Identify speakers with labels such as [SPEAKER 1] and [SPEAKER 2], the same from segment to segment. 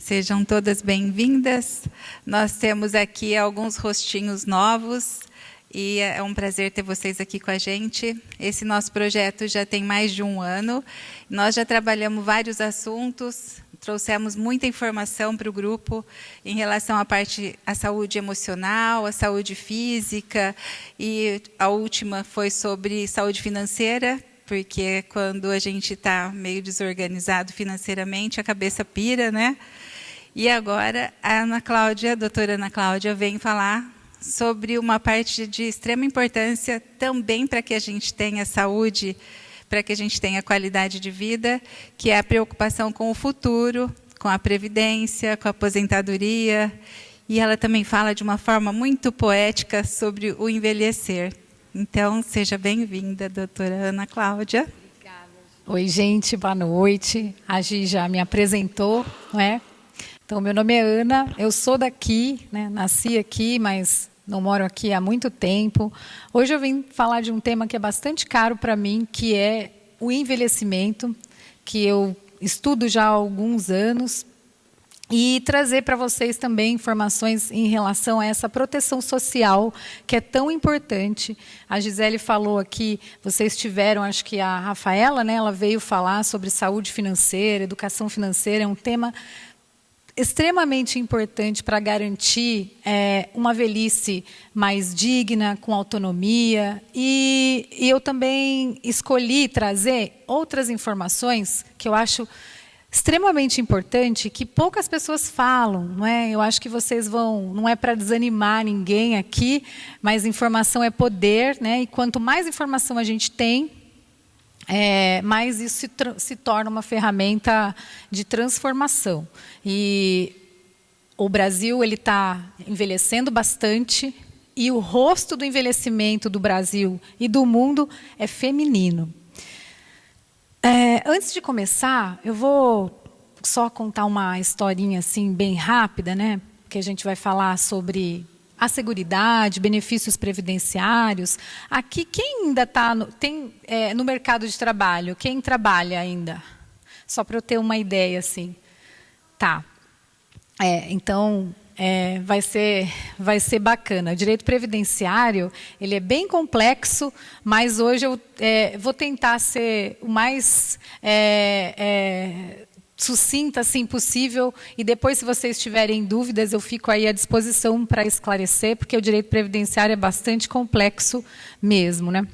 [SPEAKER 1] Sejam todas bem-vindas. Nós temos aqui alguns rostinhos novos e é um prazer ter vocês aqui com a gente. Esse nosso projeto já tem mais de um ano. Nós já trabalhamos vários assuntos, trouxemos muita informação para o grupo em relação à saúde emocional, à saúde física, e a última foi sobre saúde financeira, porque quando a gente está meio desorganizado financeiramente, a cabeça pira, né? E agora a doutora Ana Cláudia, vem falar sobre uma parte de extrema importância também para que a gente tenha saúde, para que a gente tenha qualidade de vida, que é a preocupação com o futuro, com a previdência, com a aposentadoria. E ela também fala de uma forma muito poética sobre o envelhecer. Então, seja bem-vinda, doutora Ana Cláudia.
[SPEAKER 2] Obrigada. Oi, gente, boa noite. A Gi já me apresentou, não é? Então, meu nome é Ana, eu sou daqui, né? Nasci aqui, mas não moro aqui há muito tempo. Hoje eu vim falar de um tema que é bastante caro para mim, que é o envelhecimento, que eu estudo já há alguns anos, e trazer para vocês também informações em relação a essa proteção social que é tão importante. A Gisele falou aqui, vocês tiveram, acho que a Rafaela, né, ela veio falar sobre saúde financeira, educação financeira, é um tema extremamente importante para garantir uma velhice mais digna, com autonomia. E eu também escolhi trazer outras informações que eu acho extremamente importante, que poucas pessoas falam, não é? Eu acho que vocês vão, não é para desanimar ninguém aqui, mas informação é poder, né? E quanto mais informação a gente tem, mais isso se torna uma ferramenta de transformação. E o Brasil ele está envelhecendo bastante, e o rosto do envelhecimento do Brasil e do mundo é feminino. Antes de começar, eu vou só contar uma historinha assim bem rápida, né? Que a gente vai falar sobre a seguridade, benefícios previdenciários. Aqui, quem ainda está no mercado de trabalho? Quem trabalha ainda? Só para eu ter uma ideia, assim. Tá. Então, vai ser bacana. O direito previdenciário, ele é bem complexo, mas hoje eu vou tentar ser o mais sucinta assim possível, e depois, se vocês tiverem dúvidas, eu fico aí à disposição para esclarecer, porque o direito previdenciário é bastante complexo mesmo, né?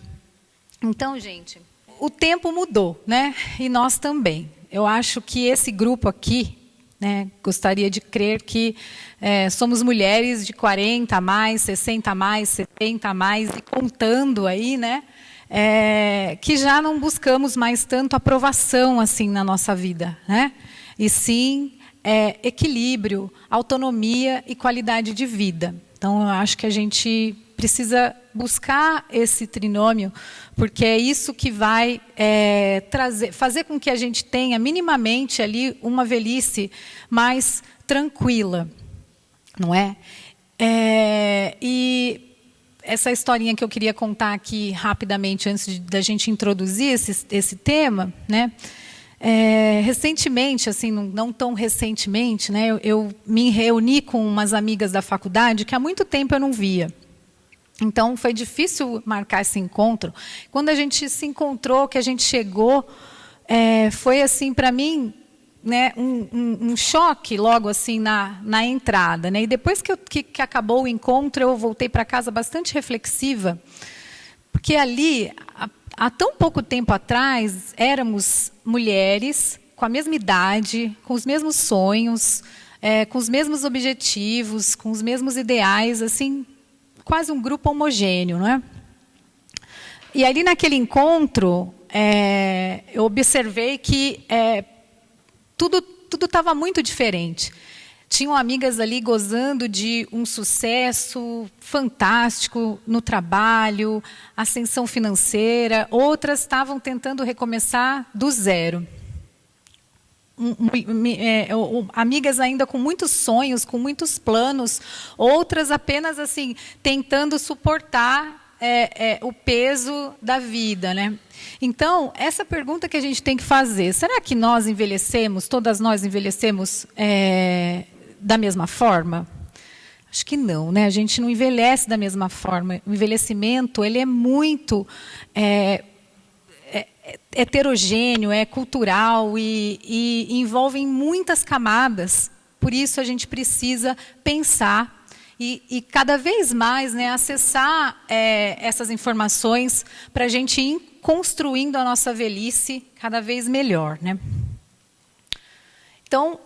[SPEAKER 2] Então, gente, o tempo mudou, né? E nós também. Eu acho que esse grupo aqui, né, gostaria de crer que somos mulheres de 40 a mais, 60 a mais, 70 a mais, e contando aí, né? Que já não buscamos mais tanto aprovação assim na nossa vida, né? E sim equilíbrio, autonomia e qualidade de vida. Então, eu acho que a gente precisa buscar esse trinômio, porque é isso que vai fazer com que a gente tenha minimamente ali uma velhice mais tranquila, não é? E essa historinha que eu queria contar aqui rapidamente, antes da gente introduzir esse tema, né? Recentemente, assim, não tão recentemente, né? Eu me reuni com umas amigas da faculdade que há muito tempo eu não via. Então, foi difícil marcar esse encontro. Quando a gente se encontrou, que a gente chegou, foi assim, para mim, né, um choque logo assim na entrada, né? E depois que acabou o encontro, eu voltei para casa bastante reflexiva, porque ali, há tão pouco tempo atrás, éramos mulheres com a mesma idade, com os mesmos sonhos, com os mesmos objetivos, com os mesmos ideais, assim, quase um grupo homogêneo, não é? E ali naquele encontro, eu observei que tudo estava muito diferente. Tinham amigas ali gozando de um sucesso fantástico no trabalho, ascensão financeira. Outras estavam tentando recomeçar do zero. Amigas ainda com muitos sonhos, com muitos planos. Outras apenas assim tentando suportar o peso da vida, né? Então, essa pergunta que a gente tem que fazer, será que nós envelhecemos, todas nós envelhecemos da mesma forma? Acho que não, né? A gente não envelhece da mesma forma. O envelhecimento, ele é muito heterogêneo, é cultural e envolve muitas camadas. Por isso, a gente precisa pensar e cada vez mais, né, acessar essas informações para a gente ir construindo a nossa velhice cada vez melhor, né? Então,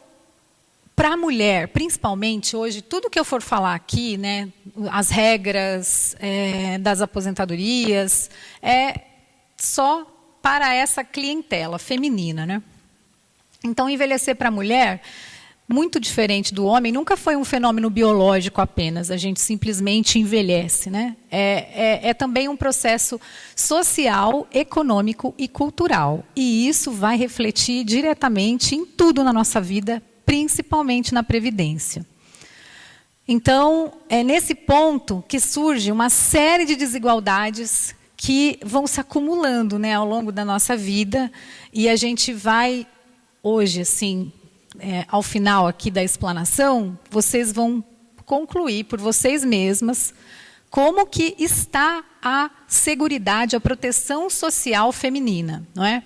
[SPEAKER 2] para a mulher, principalmente hoje, tudo que eu for falar aqui, né, as regras das aposentadorias, é só para essa clientela feminina, né? Então, envelhecer para a mulher, muito diferente do homem, nunca foi um fenômeno biológico apenas, a gente simplesmente envelhece, né? É também um processo social, econômico e cultural. E isso vai refletir diretamente em tudo na nossa vida, principalmente na Previdência. Então, é nesse ponto que surge uma série de desigualdades que vão se acumulando, né, ao longo da nossa vida, e a gente vai, hoje, assim, ao final aqui da explanação, vocês vão concluir por vocês mesmas como que está a seguridade, a proteção social feminina, não é?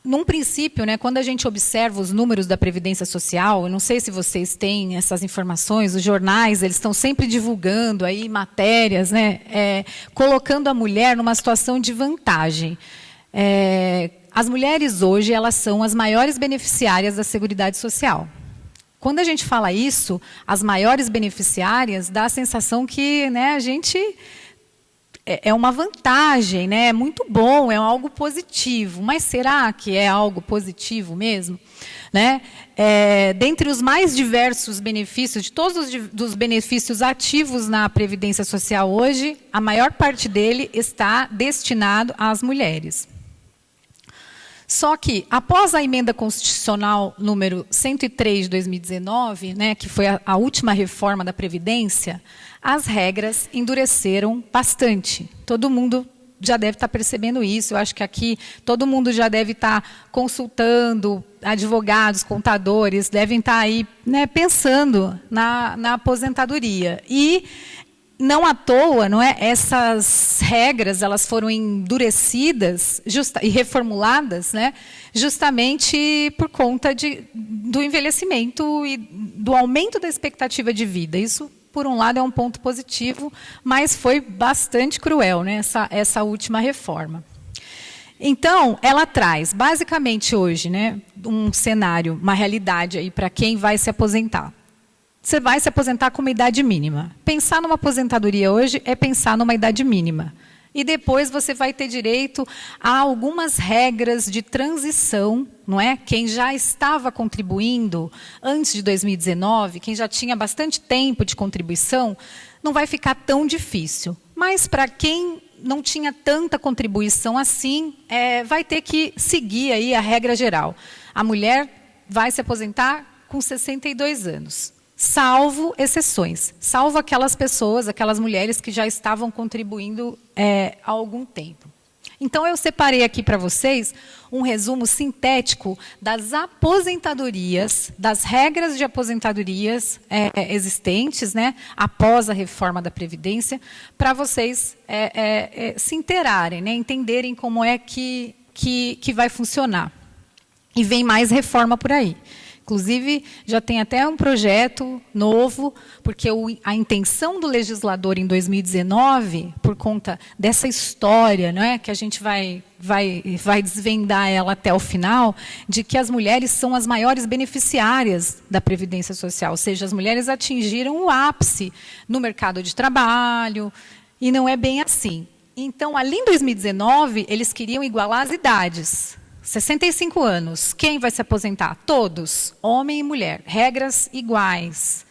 [SPEAKER 2] Num princípio, né, quando a gente observa os números da Previdência Social, eu não sei se vocês têm essas informações, os jornais, eles estão sempre divulgando aí matérias, né, colocando a mulher numa situação de vantagem. As mulheres hoje, elas são as maiores beneficiárias da Seguridade Social. Quando a gente fala isso, as maiores beneficiárias, dá a sensação que, né, a gente é uma vantagem, né? É muito bom, é algo positivo. Mas será que é algo positivo mesmo? Né? Dentre os mais diversos benefícios, de todos os benefícios ativos na Previdência Social hoje, a maior parte dele está destinado às mulheres. Só que, após a emenda constitucional número 103 de 2019, né, que foi a última reforma da Previdência, as regras endureceram bastante. Todo mundo já deve estar percebendo isso. Eu acho que aqui todo mundo já deve estar consultando advogados, contadores, devem estar aí, né, pensando na aposentadoria. E não à toa, não é? Essas regras, elas foram endurecidas e reformuladas, né, justamente por conta do envelhecimento e do aumento da expectativa de vida. Isso, por um lado, é um ponto positivo, mas foi bastante cruel, né, essa última reforma. Então, ela traz, basicamente hoje, né, um cenário, uma realidade aí para quem vai se aposentar. Você vai se aposentar com uma idade mínima. Pensar numa aposentadoria hoje é pensar numa idade mínima. E depois você vai ter direito a algumas regras de transição, não é? Quem já estava contribuindo antes de 2019, quem já tinha bastante tempo de contribuição, não vai ficar tão difícil. Mas para quem não tinha tanta contribuição assim, vai ter que seguir aí a regra geral. A mulher vai se aposentar com 62 anos. Salvo exceções, salvo aquelas pessoas, aquelas mulheres que já estavam contribuindo há algum tempo. Então, eu separei aqui para vocês um resumo sintético das aposentadorias, das regras de aposentadorias existentes, né, após a reforma da Previdência, para vocês se inteirarem, né, entenderem como é que vai funcionar. E vem mais reforma por aí. Inclusive, já tem até um projeto novo, porque a intenção do legislador em 2019, por conta dessa história, não é, que a gente vai desvendar ela até o final, de que as mulheres são as maiores beneficiárias da Previdência Social, ou seja, as mulheres atingiram o ápice no mercado de trabalho, e não é bem assim. Então, ali em 2019, eles queriam igualar as idades. 65 anos, quem vai se aposentar? Todos, homem e mulher, regras iguais.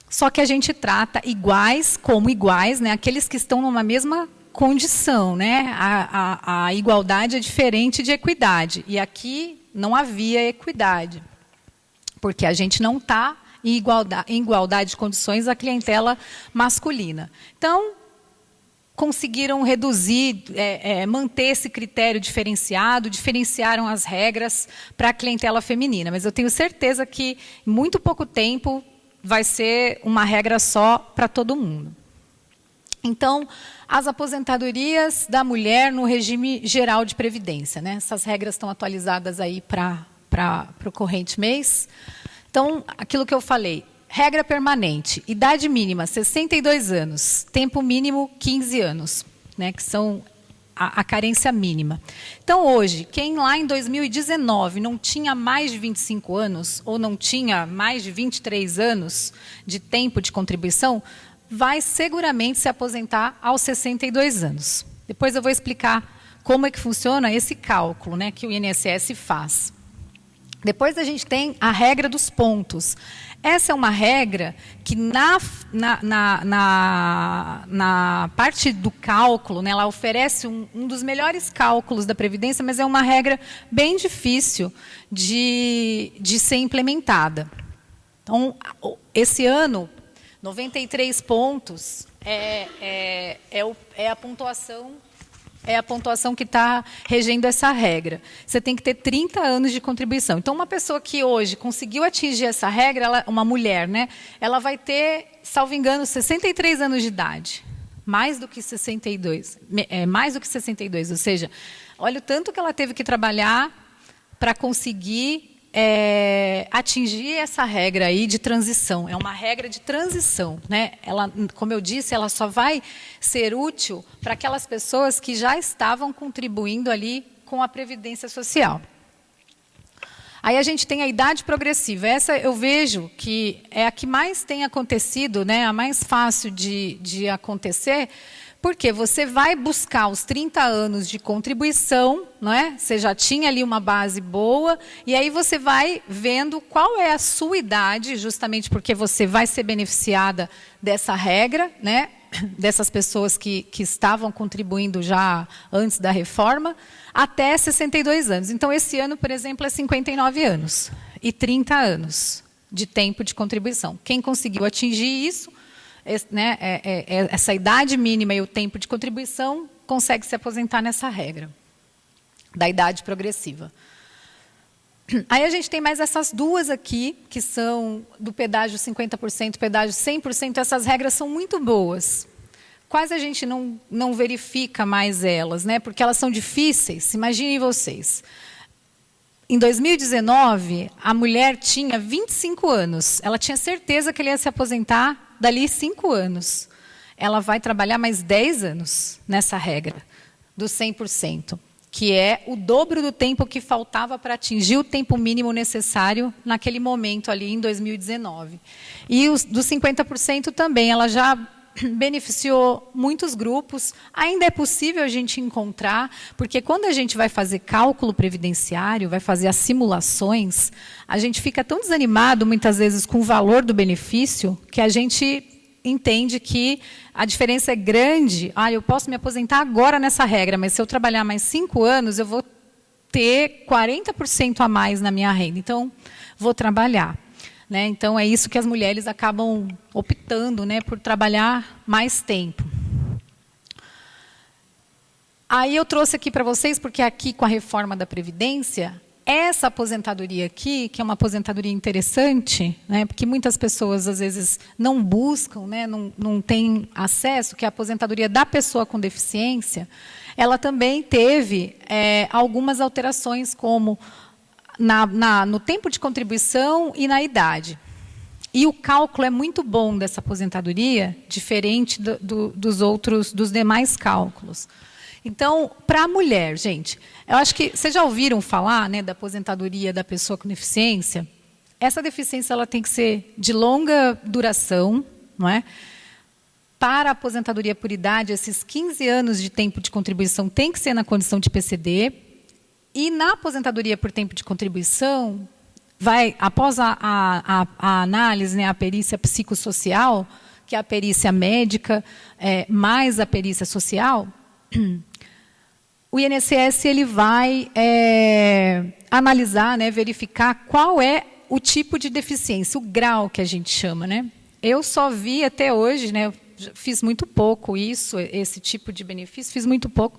[SPEAKER 2] Só que a gente trata iguais como iguais, né? Aqueles que estão numa mesma condição, né? A igualdade é diferente de equidade. E aqui não havia equidade, porque a gente não está em igualdade de condições a clientela masculina. Então, conseguiram reduzir, manter esse critério diferenciado, diferenciaram as regras para a clientela feminina. Mas eu tenho certeza que, em muito pouco tempo, vai ser uma regra só para todo mundo. Então, as aposentadorias da mulher no regime geral de previdência, né? Essas regras estão atualizadas aí para o corrente mês. Então, aquilo que eu falei, regra permanente, idade mínima 62 anos, tempo mínimo 15 anos, né? Que são a carência mínima. Então, hoje, quem lá em 2019 não tinha mais de 25 anos ou não tinha mais de 23 anos de tempo de contribuição, vai seguramente se aposentar aos 62 anos. Depois eu vou explicar como é que funciona esse cálculo, né, que o INSS faz. Depois a gente tem a regra dos pontos. Essa é uma regra que na parte do cálculo, né, ela oferece um dos melhores cálculos da Previdência, mas é uma regra bem difícil de ser implementada. Então, esse ano, 93 pontos é a pontuação que está regendo essa regra. Você tem que ter 30 anos de contribuição. Então, uma pessoa que hoje conseguiu atingir essa regra, uma mulher, né, ela vai ter, salvo engano, 63 anos de idade. Mais do que 62. Ou seja, olha o tanto que ela teve que trabalhar para conseguir atingir essa regra aí de transição. É uma regra de transição, né? Ela, como eu disse, ela só vai ser útil para aquelas pessoas que já estavam contribuindo ali com a Previdência Social. Aí a gente tem a idade progressiva. Essa eu vejo que é a que mais tem acontecido, né? A mais fácil de acontecer, porque você vai buscar os 30 anos de contribuição, não é? Você já tinha ali uma base boa, e aí você vai vendo qual é a sua idade, justamente porque você vai ser beneficiada dessa regra, né? Dessas pessoas que estavam contribuindo já antes da reforma, até 62 anos. Então, esse ano, por exemplo, é 59 anos e 30 anos de tempo de contribuição. Quem conseguiu atingir isso, né, essa idade mínima e o tempo de contribuição, consegue se aposentar nessa regra da idade progressiva. Aí a gente tem mais essas duas aqui, que são do pedágio 50%, pedágio 100%. Essas regras são muito boas. Quase a gente não verifica mais elas, né, porque elas são difíceis. Imaginem vocês. Em 2019, a mulher tinha 25 anos. Ela tinha certeza que ela ia se aposentar dali 5 anos. Ela vai trabalhar mais 10 anos nessa regra do 100%, que é o dobro do tempo que faltava para atingir o tempo mínimo necessário naquele momento ali em 2019. E dos 50% também, ela já beneficiou muitos grupos. Ainda é possível a gente encontrar, porque quando a gente vai fazer cálculo previdenciário, vai fazer as simulações, a gente fica tão desanimado muitas vezes com o valor do benefício, que a gente entende que a diferença é grande. Eu posso me aposentar agora nessa regra, mas se eu trabalhar mais 5 anos, eu vou ter 40% a mais na minha renda. Então, vou trabalhar. Né? Então, é isso que as mulheres acabam optando, né, por trabalhar mais tempo. Aí eu trouxe aqui para vocês, porque aqui com a reforma da Previdência, essa aposentadoria aqui, que é uma aposentadoria interessante, né, porque muitas pessoas às vezes não buscam, né, não têm acesso, que é a aposentadoria da pessoa com deficiência, ela também teve algumas alterações, como no tempo de contribuição e na idade. E o cálculo é muito bom dessa aposentadoria, diferente dos demais cálculos. Então, para a mulher, gente, eu acho que vocês já ouviram falar, né, da aposentadoria da pessoa com deficiência. Essa deficiência ela tem que ser de longa duração, não é? Para a aposentadoria por idade, esses 15 anos de tempo de contribuição tem que ser na condição de PCD. E na aposentadoria por tempo de contribuição, após a análise, né, a perícia psicossocial, que é a perícia médica, mais a perícia social, o INSS ele vai analisar, né, verificar qual é o tipo de deficiência, o grau que a gente chama, né? Eu só vi até hoje, né? Eu fiz muito pouco esse tipo de benefício, fiz muito pouco.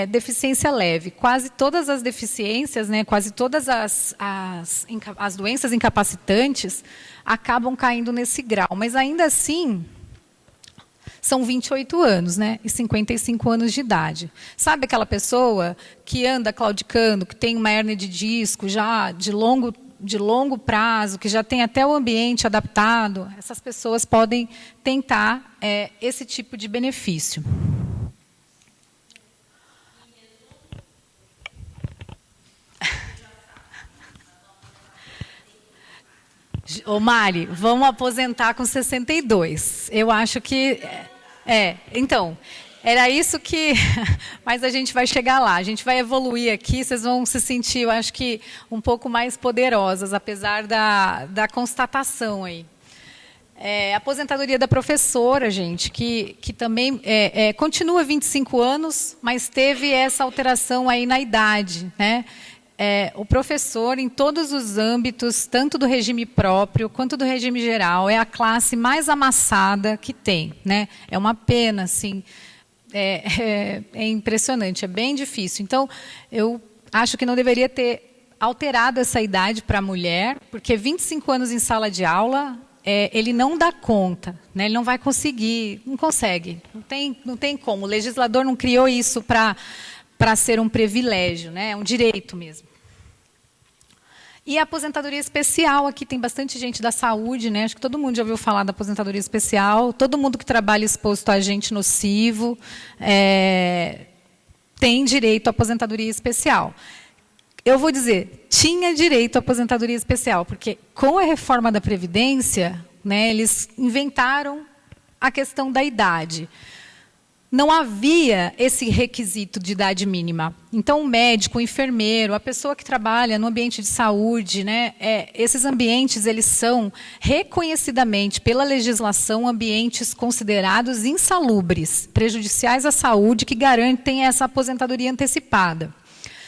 [SPEAKER 2] Deficiência leve. Quase todas as deficiências, né, quase todas as doenças incapacitantes acabam caindo nesse grau. Mas, ainda assim, são 28 anos, né, e 55 anos de idade. Sabe aquela pessoa que anda claudicando, que tem uma hérnia de disco já de longo prazo, que já tem até o ambiente adaptado? Essas pessoas podem tentar esse tipo de benefício. Ô Mari, vamos aposentar com 62. Eu acho que... Então, era isso que... Mas a gente vai chegar lá, a gente vai evoluir aqui, vocês vão se sentir, eu acho que, um pouco mais poderosas, apesar da constatação aí. Aposentadoria da professora, gente, que também continua 25 anos, mas teve essa alteração aí na idade, né? O professor, em todos os âmbitos, tanto do regime próprio quanto do regime geral, é a classe mais amassada que tem, né? É uma pena, assim, é impressionante, é bem difícil. Então, eu acho que não deveria ter alterado essa idade para a mulher, porque 25 anos em sala de aula, ele não dá conta, né? Ele não vai conseguir, não consegue, não tem como. O legislador não criou isso para ser um privilégio, né? É um direito mesmo. E a aposentadoria especial, aqui tem bastante gente da saúde, né? Acho que todo mundo já ouviu falar da aposentadoria especial. Todo mundo que trabalha exposto a agente nocivo tem direito à aposentadoria especial. Eu vou dizer, tinha direito à aposentadoria especial, porque com a reforma da Previdência, né, eles inventaram a questão da idade. Não havia esse requisito de idade mínima. Então, o médico, o enfermeiro, a pessoa que trabalha no ambiente de saúde, né, esses ambientes, eles são reconhecidamente, pela legislação, ambientes considerados insalubres, prejudiciais à saúde, que garantem essa aposentadoria antecipada.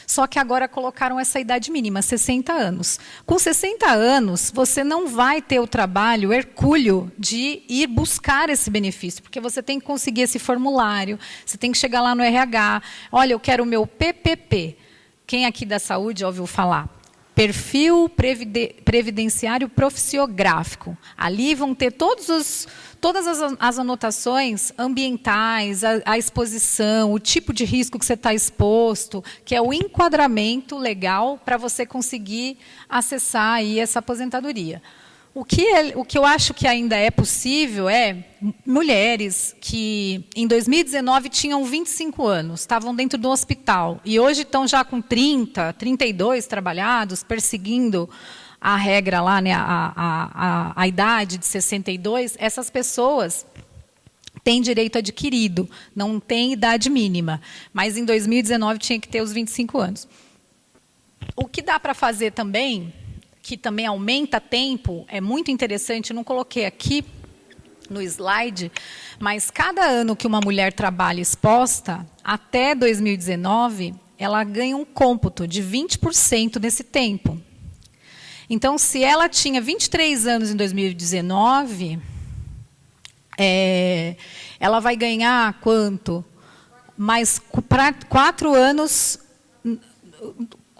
[SPEAKER 2] Só que agora colocaram essa idade mínima, 60 anos. Com 60 anos, você não vai ter o trabalho hercúleo de ir buscar esse benefício, porque você tem que conseguir esse formulário, você tem que chegar lá no RH. Olha, eu quero o meu PPP. Quem aqui da saúde já ouviu falar? Perfil previdenciário profissiográfico. Ali vão ter todas as anotações ambientais, a exposição, o tipo de risco que você está exposto, que é o enquadramento legal para você conseguir acessar aí essa aposentadoria. O que eu acho que ainda é possível é mulheres que, em 2019, tinham 25 anos, estavam dentro do hospital, e hoje estão já com 30, 32 trabalhados, perseguindo a regra lá, né, a idade de 62, essas pessoas têm direito adquirido, não tem idade mínima, mas em 2019 tinha que ter os 25 anos. O que dá para fazer também, que também aumenta tempo, é muito interessante, eu não coloquei aqui no slide, mas cada ano que uma mulher trabalha exposta, até 2019, ela ganha um cômputo de 20% desse tempo. Então, se ela tinha 23 anos em 2019, ela vai ganhar quanto? Mais 4 anos...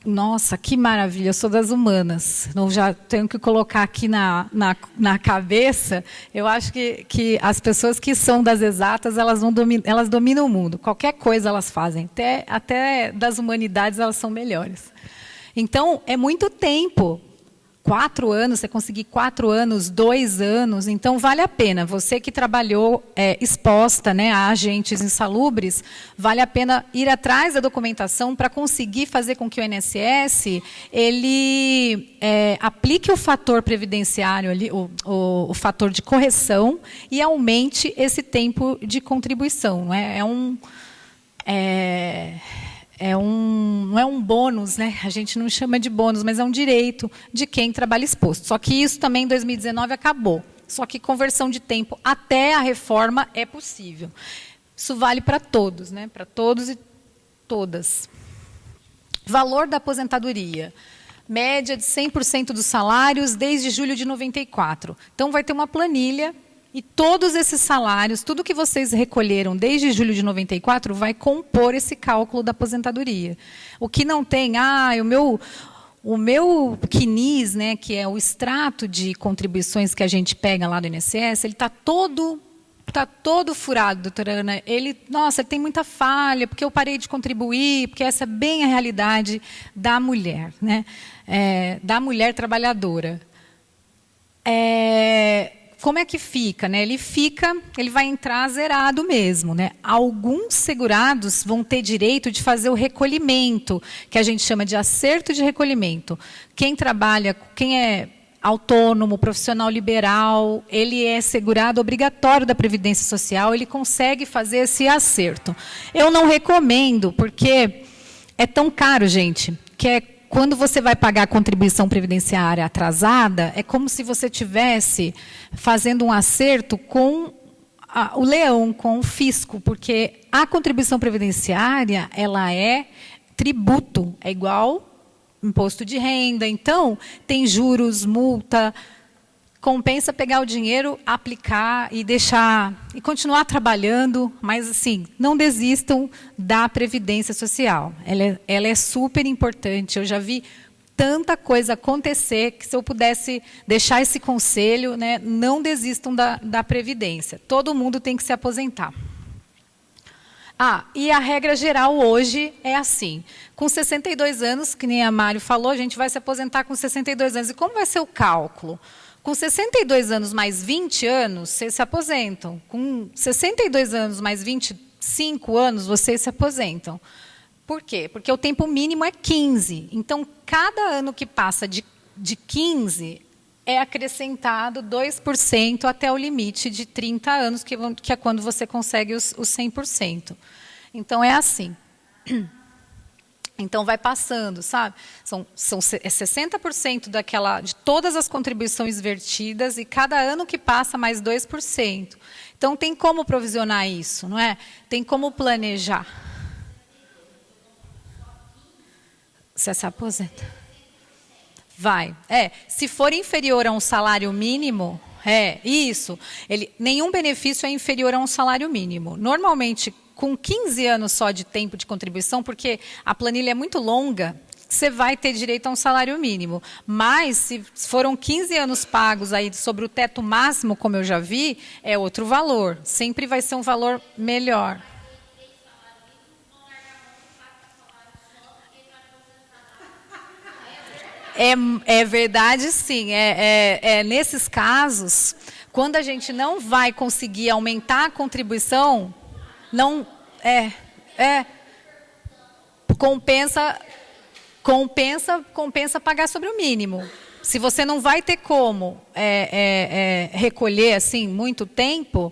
[SPEAKER 2] Nossa, que maravilha, eu sou das humanas. Não, já tenho que colocar aqui na cabeça. Eu acho que as pessoas que são das exatas, elas dominam o mundo. Qualquer coisa elas fazem. Até das humanidades elas são melhores. Então, é muito tempo. 4 anos, você conseguir 4 anos, 2 anos, então vale a pena. Você que trabalhou exposta, né, a agentes insalubres, vale a pena ir atrás da documentação para conseguir fazer com que o INSS ele aplique o fator previdenciário, ali, o fator de correção, e aumente esse tempo de contribuição. Não é? Não é um bônus, né? A gente não chama de bônus, mas é um direito de quem trabalha exposto. Só que isso também em 2019 acabou. Só que conversão de tempo até a reforma é possível. Isso vale para todos, né? Para todos e todas. Valor da aposentadoria. média de 100% dos salários desde julho de 94. Então, vai ter uma planilha e todos esses salários, tudo que vocês recolheram desde julho de 94, vai compor esse cálculo da aposentadoria. O que não tem, o meu CNIS, né, que é o extrato de contribuições que a gente pega lá do INSS, ele está todo furado, doutora Ana. Ele tem muita falha, porque eu parei de contribuir, porque essa é bem a realidade da mulher, né? Da mulher trabalhadora. Como é que fica, né? Ele vai entrar zerado mesmo, né? Alguns segurados vão ter direito de fazer o recolhimento, que a gente chama de acerto de recolhimento. Quem trabalha, quem é autônomo, profissional liberal, ele é segurado obrigatório da Previdência Social, ele consegue fazer esse acerto. Eu não recomendo, porque é tão caro, gente, que quando você vai pagar a contribuição previdenciária atrasada, é como se você estivesse fazendo um acerto com o leão, com o fisco, porque a contribuição previdenciária, ela é tributo, é igual imposto de renda. Então, tem juros, multa, compensa pegar o dinheiro, aplicar e deixar e continuar trabalhando, mas assim, não desistam da Previdência Social. Ela é super importante. Eu já vi tanta coisa acontecer que, se eu pudesse deixar esse conselho, né, não desistam da Previdência. Todo mundo tem que se aposentar. E a regra geral hoje é assim: com 62 anos, que nem a Mário falou, a gente vai se aposentar com 62 anos. E como vai ser o cálculo? Com 62 anos mais 20 anos, vocês se aposentam. Com 62 anos mais 25 anos, vocês se aposentam. Por quê? Porque o tempo mínimo é 15. Então, cada ano que passa de 15, é acrescentado 2% até o limite de 30 anos, que é quando você consegue os 100%. Então, é assim. Então, vai passando, sabe? São 60% de todas as contribuições vertidas, e cada ano que passa, mais 2%. Então, tem como provisionar isso, não é? Tem como planejar. Você se aposenta. Vai. Se for inferior a um salário mínimo, isso. Nenhum benefício é inferior a um salário mínimo. Normalmente, com 15 anos só de tempo de contribuição, porque a planilha é muito longa, você vai ter direito a um salário mínimo. Mas, se foram 15 anos pagos aí sobre o teto máximo, como eu já vi, é outro valor. Sempre vai ser um valor melhor. É verdade, sim. Nesses casos, quando a gente não vai conseguir aumentar a contribuição, não compensa pagar sobre o mínimo. Se você não vai ter como recolher assim muito tempo,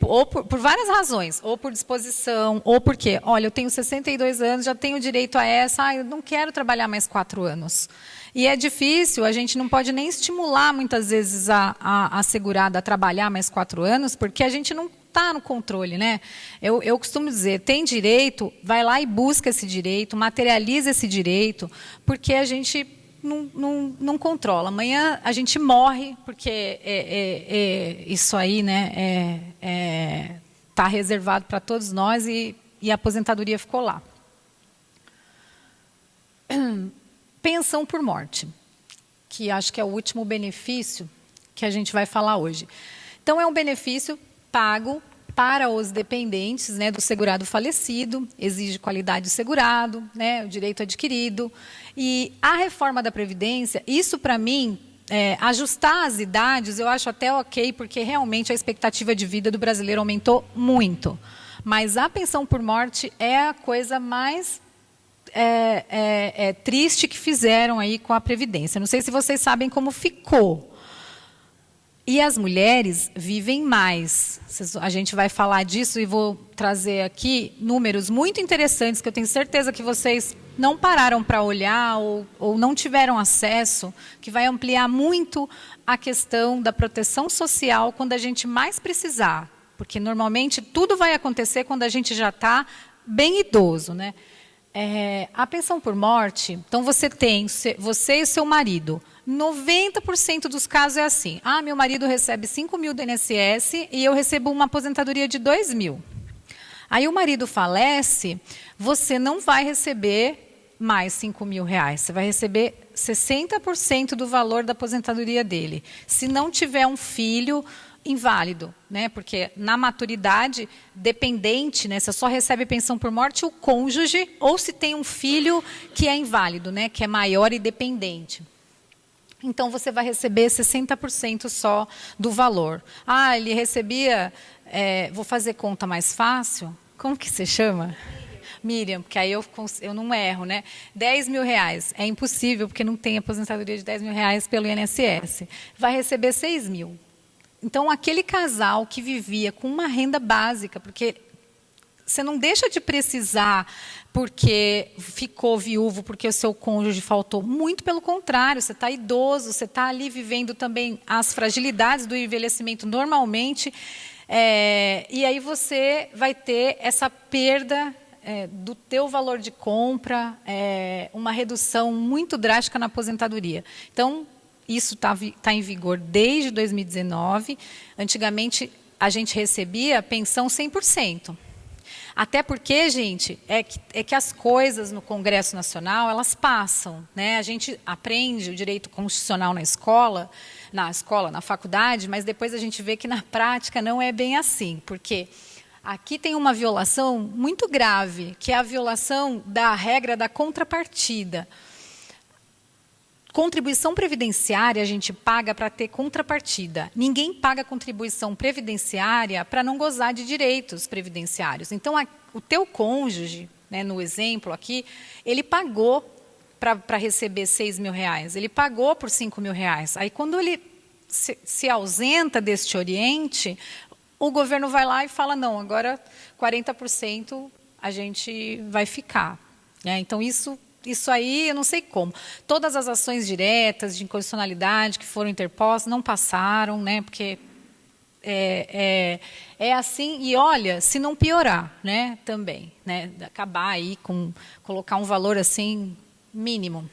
[SPEAKER 2] ou por várias razões, ou por disposição, ou porque, olha, eu tenho 62 anos, já tenho direito a essa, eu não quero trabalhar mais 4 anos. E é difícil, a gente não pode nem estimular, muitas vezes, a segurada a trabalhar mais 4 anos, porque a gente não está no controle, né? Eu costumo dizer, tem direito, vai lá e busca esse direito, materializa esse direito, porque a gente não controla. Amanhã a gente morre, porque isso aí, né, está reservado para todos nós, e a aposentadoria ficou lá. Pensão por morte, que acho que é o último benefício que a gente vai falar hoje. Então, é um benefício pago para os dependentes, né, do segurado falecido, exige qualidade do segurado, né, o direito adquirido. E a reforma da Previdência, isso para mim, ajustar as idades, eu acho até ok, porque realmente a expectativa de vida do brasileiro aumentou muito. Mas a pensão por morte é a coisa mais triste que fizeram aí com a Previdência. Não sei se vocês sabem como ficou. E as mulheres vivem mais. A gente vai falar disso e vou trazer aqui números muito interessantes que eu tenho certeza que vocês não pararam para olhar ou não tiveram acesso, que vai ampliar muito a questão da proteção social quando a gente mais precisar. Porque, normalmente, tudo vai acontecer quando a gente já está bem idoso, né? A pensão por morte, então você e o seu marido. 90% dos casos é assim. Meu marido recebe 5 mil do INSS e eu recebo uma aposentadoria de 2 mil. Aí o marido falece, você não vai receber mais 5 mil reais. Você vai receber 60% do valor da aposentadoria dele. Se não tiver um filho inválido, né? Porque na maturidade, dependente, né? Você só recebe pensão por morte o cônjuge ou se tem um filho que é inválido, né? Que é maior e dependente. Então, você vai receber 60% só do valor. Ele recebia, vou fazer conta mais fácil. Como que você chama? Miriam, porque aí eu não erro, né? 10 mil reais. É impossível, porque não tem aposentadoria de 10 mil reais pelo INSS. Vai receber 6 mil. Então, aquele casal que vivia com uma renda básica, porque você não deixa de precisar porque ficou viúvo, porque o seu cônjuge faltou. Muito pelo contrário, você está idoso, você está ali vivendo também as fragilidades do envelhecimento normalmente, e aí você vai ter essa perda do teu valor de compra, uma redução muito drástica na aposentadoria. Então, isso tá em vigor desde 2019. Antigamente, a gente recebia pensão 100%. Até porque, gente, é que as coisas no Congresso Nacional, elas passam, né? A gente aprende o direito constitucional na escola, na faculdade, mas depois a gente vê que na prática não é bem assim, porque aqui tem uma violação muito grave, que é a violação da regra da contrapartida. Contribuição previdenciária a gente paga para ter contrapartida. Ninguém paga contribuição previdenciária para não gozar de direitos previdenciários. Então, o teu cônjuge, né, no exemplo aqui, ele pagou para receber 6 mil reais. Ele pagou por 5 mil reais. Aí, quando ele se ausenta deste oriente, o governo vai lá e fala, não, agora 40% a gente vai ficar. Então, isso aí, eu não sei como. Todas as ações diretas de inconstitucionalidade que foram interpostas não passaram, né? Porque é assim. E olha, se não piorar, né? Também, né? Acabar aí com colocar um valor assim mínimo.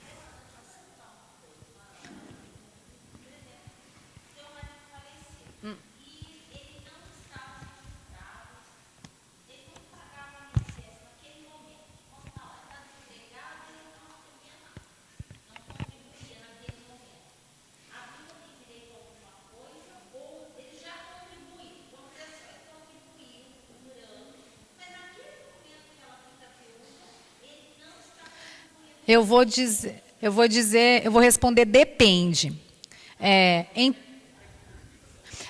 [SPEAKER 2] Eu vou responder depende.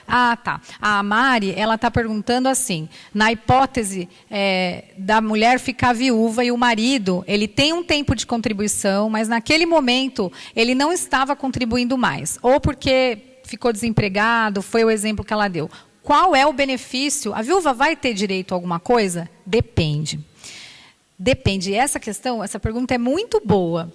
[SPEAKER 2] Tá. A Mari, ela está perguntando assim, na hipótese da mulher ficar viúva e o marido, ele tem um tempo de contribuição, mas naquele momento ele não estava contribuindo mais, ou porque ficou desempregado, foi o exemplo que ela deu. Qual é o benefício? A viúva vai ter direito a alguma coisa? Depende. Depende. Essa pergunta é muito boa.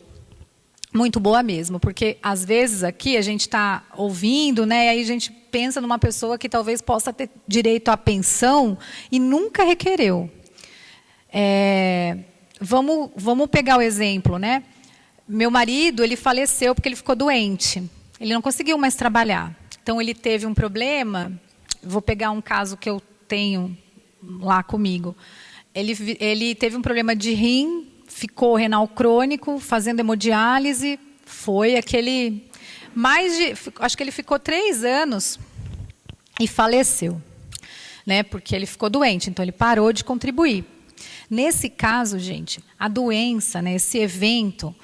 [SPEAKER 2] Muito boa mesmo, porque às vezes aqui a gente está ouvindo, né, e aí a gente pensa numa pessoa que talvez possa ter direito à pensão e nunca requereu. Vamos pegar o exemplo, né? Meu marido, ele faleceu porque ele ficou doente. Ele não conseguiu mais trabalhar. Então, ele teve um problema. Vou pegar um caso que eu tenho lá comigo. Ele teve um problema de rim, ficou renal crônico, fazendo hemodiálise. Foi aquele... acho que ele ficou 3 anos e faleceu, né? Porque ele ficou doente, então ele parou de contribuir. Nesse caso, gente, a doença, né, esse evento,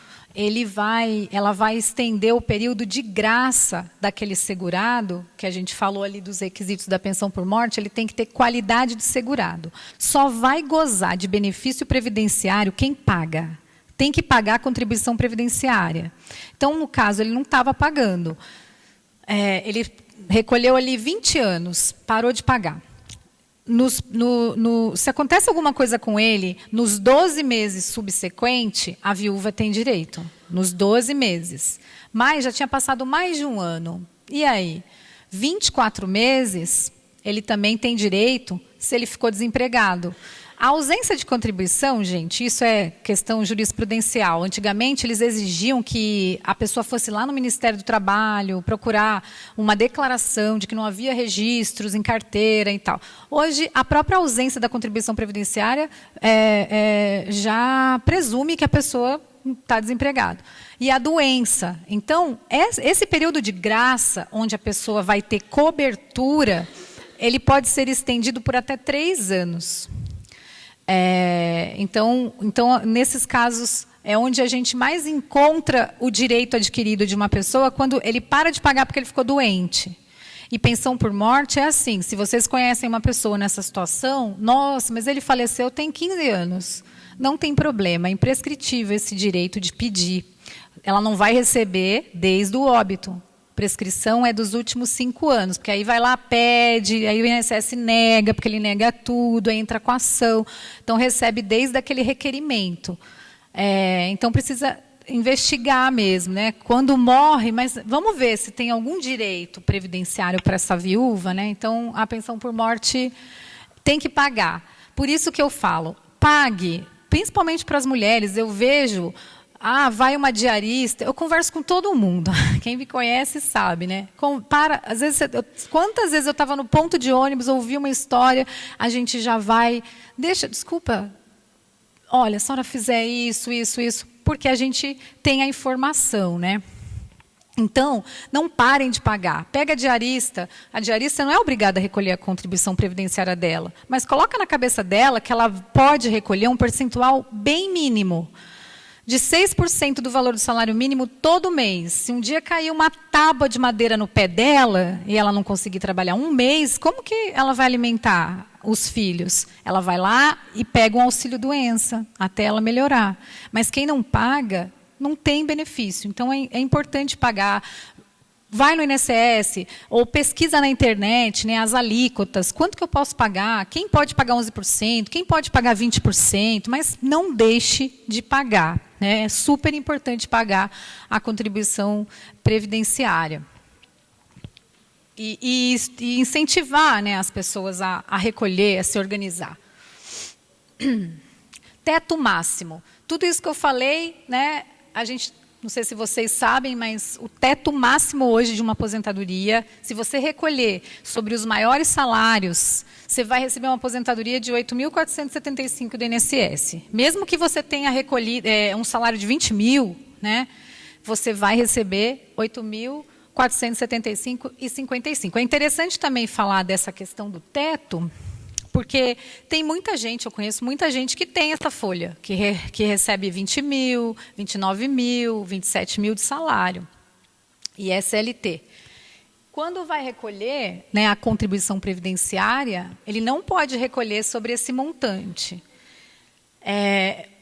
[SPEAKER 2] ela vai estender o período de graça daquele segurado, que a gente falou ali dos requisitos da pensão por morte, ele tem que ter qualidade de segurado. Só vai gozar de benefício previdenciário quem paga. Tem que pagar a contribuição previdenciária. Então, no caso, ele não estava pagando. Ele recolheu ali 20 anos, parou de pagar. Se acontece alguma coisa com ele, nos 12 meses subsequentes, a viúva tem direito. Nos 12 meses. Mas já tinha passado mais de 1 ano. E aí? 24 meses, ele também tem direito se ele ficou desempregado. A ausência de contribuição, gente, isso é questão jurisprudencial. Antigamente, eles exigiam que a pessoa fosse lá no Ministério do Trabalho, procurar uma declaração de que não havia registros em carteira e tal. Hoje, a própria ausência da contribuição previdenciária já presume que a pessoa está desempregada. E a doença. Então, esse período de graça, onde a pessoa vai ter cobertura, ele pode ser estendido por até 3 anos. Então, nesses casos, é onde a gente mais encontra o direito adquirido de uma pessoa quando ele para de pagar porque ele ficou doente. E pensão por morte é assim, se vocês conhecem uma pessoa nessa situação, nossa, mas ele faleceu tem 15 anos. Não tem problema, é imprescritível esse direito de pedir. Ela não vai receber desde o óbito. Prescrição é dos últimos 5 anos, porque aí vai lá, pede, aí o INSS nega, porque ele nega tudo, aí entra com ação. Então, recebe desde aquele requerimento. Então, precisa investigar mesmo, né? Quando morre, mas vamos ver se tem algum direito previdenciário para essa viúva, né? Então, a pensão por morte tem que pagar. Por isso que eu falo, pague, principalmente para as mulheres. Eu vejo... vai uma diarista, eu converso com todo mundo, quem me conhece sabe, né? Às vezes, quantas vezes eu estava no ponto de ônibus, ouvi uma história, a gente já vai, desculpa, olha, se a senhora fizer isso, porque a gente tem a informação, né? Então, não parem de pagar. Pega a diarista não é obrigada a recolher a contribuição previdenciária dela, mas coloca na cabeça dela que ela pode recolher um percentual bem mínimo, de 6% do valor do salário mínimo todo mês. Se um dia cair uma tábua de madeira no pé dela e ela não conseguir trabalhar um mês, como que ela vai alimentar os filhos? Ela vai lá e pega um auxílio-doença até ela melhorar. Mas quem não paga, não tem benefício. Então, é importante pagar. Vai no INSS ou pesquisa na internet, né, as alíquotas, quanto que eu posso pagar, quem pode pagar 11%, quem pode pagar 20%, mas não deixe de pagar. Né? É super importante pagar a contribuição previdenciária. E incentivar, né, as pessoas a recolher, a se organizar. Teto máximo. Tudo isso que eu falei, né, a gente... Não sei se vocês sabem, mas o teto máximo hoje de uma aposentadoria, se você recolher sobre os maiores salários, você vai receber uma aposentadoria de 8.475 do INSS. Mesmo que você tenha recolhido um salário de 20 mil, né, você vai receber 8.475,55. É interessante também falar dessa questão do teto, porque tem muita gente, eu conheço muita gente que tem essa folha, que recebe 20 mil, 29 mil, 27 mil de salário, e é CLT. Quando vai recolher, né, a contribuição previdenciária, ele não pode recolher sobre esse montante.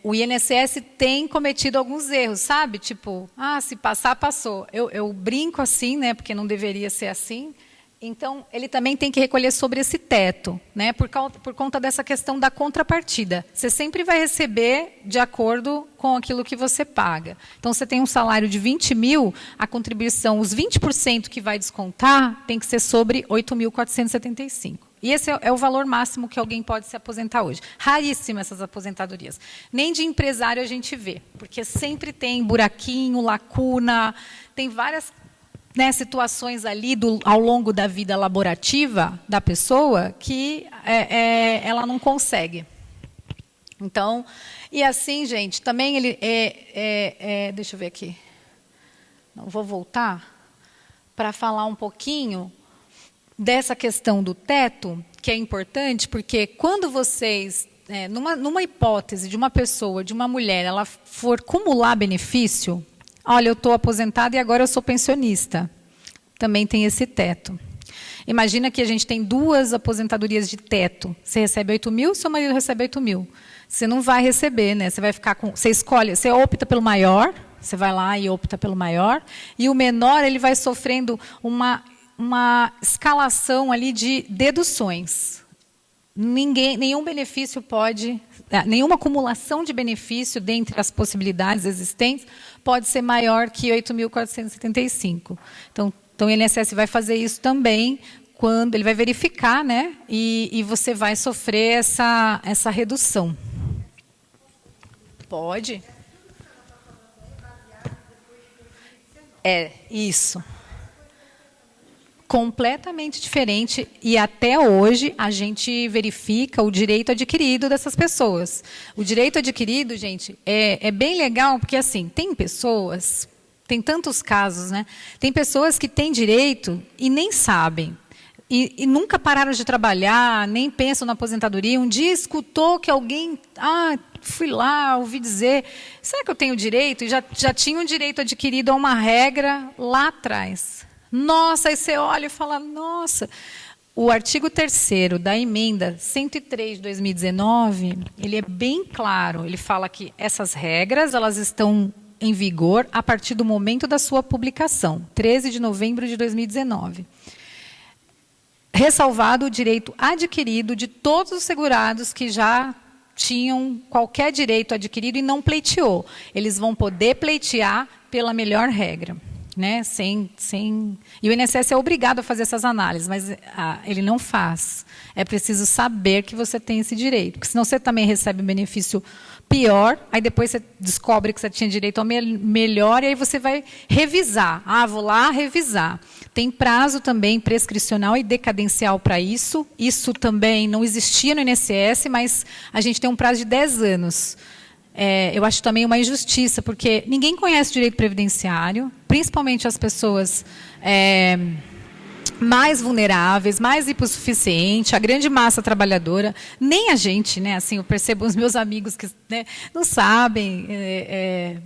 [SPEAKER 2] O INSS tem cometido alguns erros, sabe? Tipo, se passar, passou. Eu brinco assim, né, porque não deveria ser assim. Então, ele também tem que recolher sobre esse teto, né, por conta dessa questão da contrapartida. Você sempre vai receber de acordo com aquilo que você paga. Então, você tem um salário de 20 mil, a contribuição, os 20% que vai descontar, tem que ser sobre 8.475. E esse é o valor máximo que alguém pode se aposentar hoje. Raríssimas essas aposentadorias. Nem de empresário a gente vê, porque sempre tem buraquinho, lacuna, tem várias... Né, situações ali ao longo da vida laborativa da pessoa que ela não consegue. Então, e assim, gente, também ele deixa eu ver aqui. Não, vou voltar para falar um pouquinho dessa questão do teto, que é importante, porque quando vocês, numa hipótese de uma pessoa, de uma mulher, ela for cumular benefício... Olha, eu estou aposentada e agora eu sou pensionista. Também tem esse teto. Imagina que a gente tem 2 aposentadorias de teto. Você recebe 8 mil, seu marido recebe 8 mil. Você não vai receber, né? Você vai ficar com... Você escolhe, você opta pelo maior, você vai lá e opta pelo maior, e o menor ele vai sofrendo uma escalação ali de deduções. Nenhum benefício pode... Nenhuma acumulação de benefício dentre as possibilidades existentes pode ser maior que 8.475. Então, o INSS vai fazer isso também quando ele vai verificar, né? E você vai sofrer essa redução. Pode? É, isso. Completamente diferente, e até hoje a gente verifica o direito adquirido dessas pessoas. O direito adquirido, gente, é bem legal, porque assim, tem pessoas, tem tantos casos, né? Tem pessoas que têm direito e nem sabem. E nunca pararam de trabalhar, nem pensam na aposentadoria. Um dia escutou que alguém, fui lá, ouvi dizer, será que eu tenho direito? E já tinha um direito adquirido a uma regra lá atrás. Nossa, aí você olha e fala, nossa, o artigo 3º da emenda 103 de 2019, ele é bem claro, ele fala que essas regras, elas estão em vigor a partir do momento da sua publicação, 13 de novembro de 2019. Ressalvado o direito adquirido de todos os segurados que já tinham qualquer direito adquirido e não pleiteou. Eles vão poder pleitear pela melhor regra. Né? E o INSS é obrigado a fazer essas análises, mas ele não faz. É preciso saber que você tem esse direito, porque senão você também recebe um benefício pior, aí depois você descobre que você tinha direito ao melhor, e aí você vai revisar. Vou lá revisar. Tem prazo também prescricional e decadencial para isso. Isso também não existia no INSS, mas a gente tem um prazo de 10 anos. Eu acho também uma injustiça, porque ninguém conhece o direito previdenciário, principalmente as pessoas mais vulneráveis, mais hipossuficientes, a grande massa trabalhadora, nem a gente, né? Assim, eu percebo os meus amigos que, né, não sabem,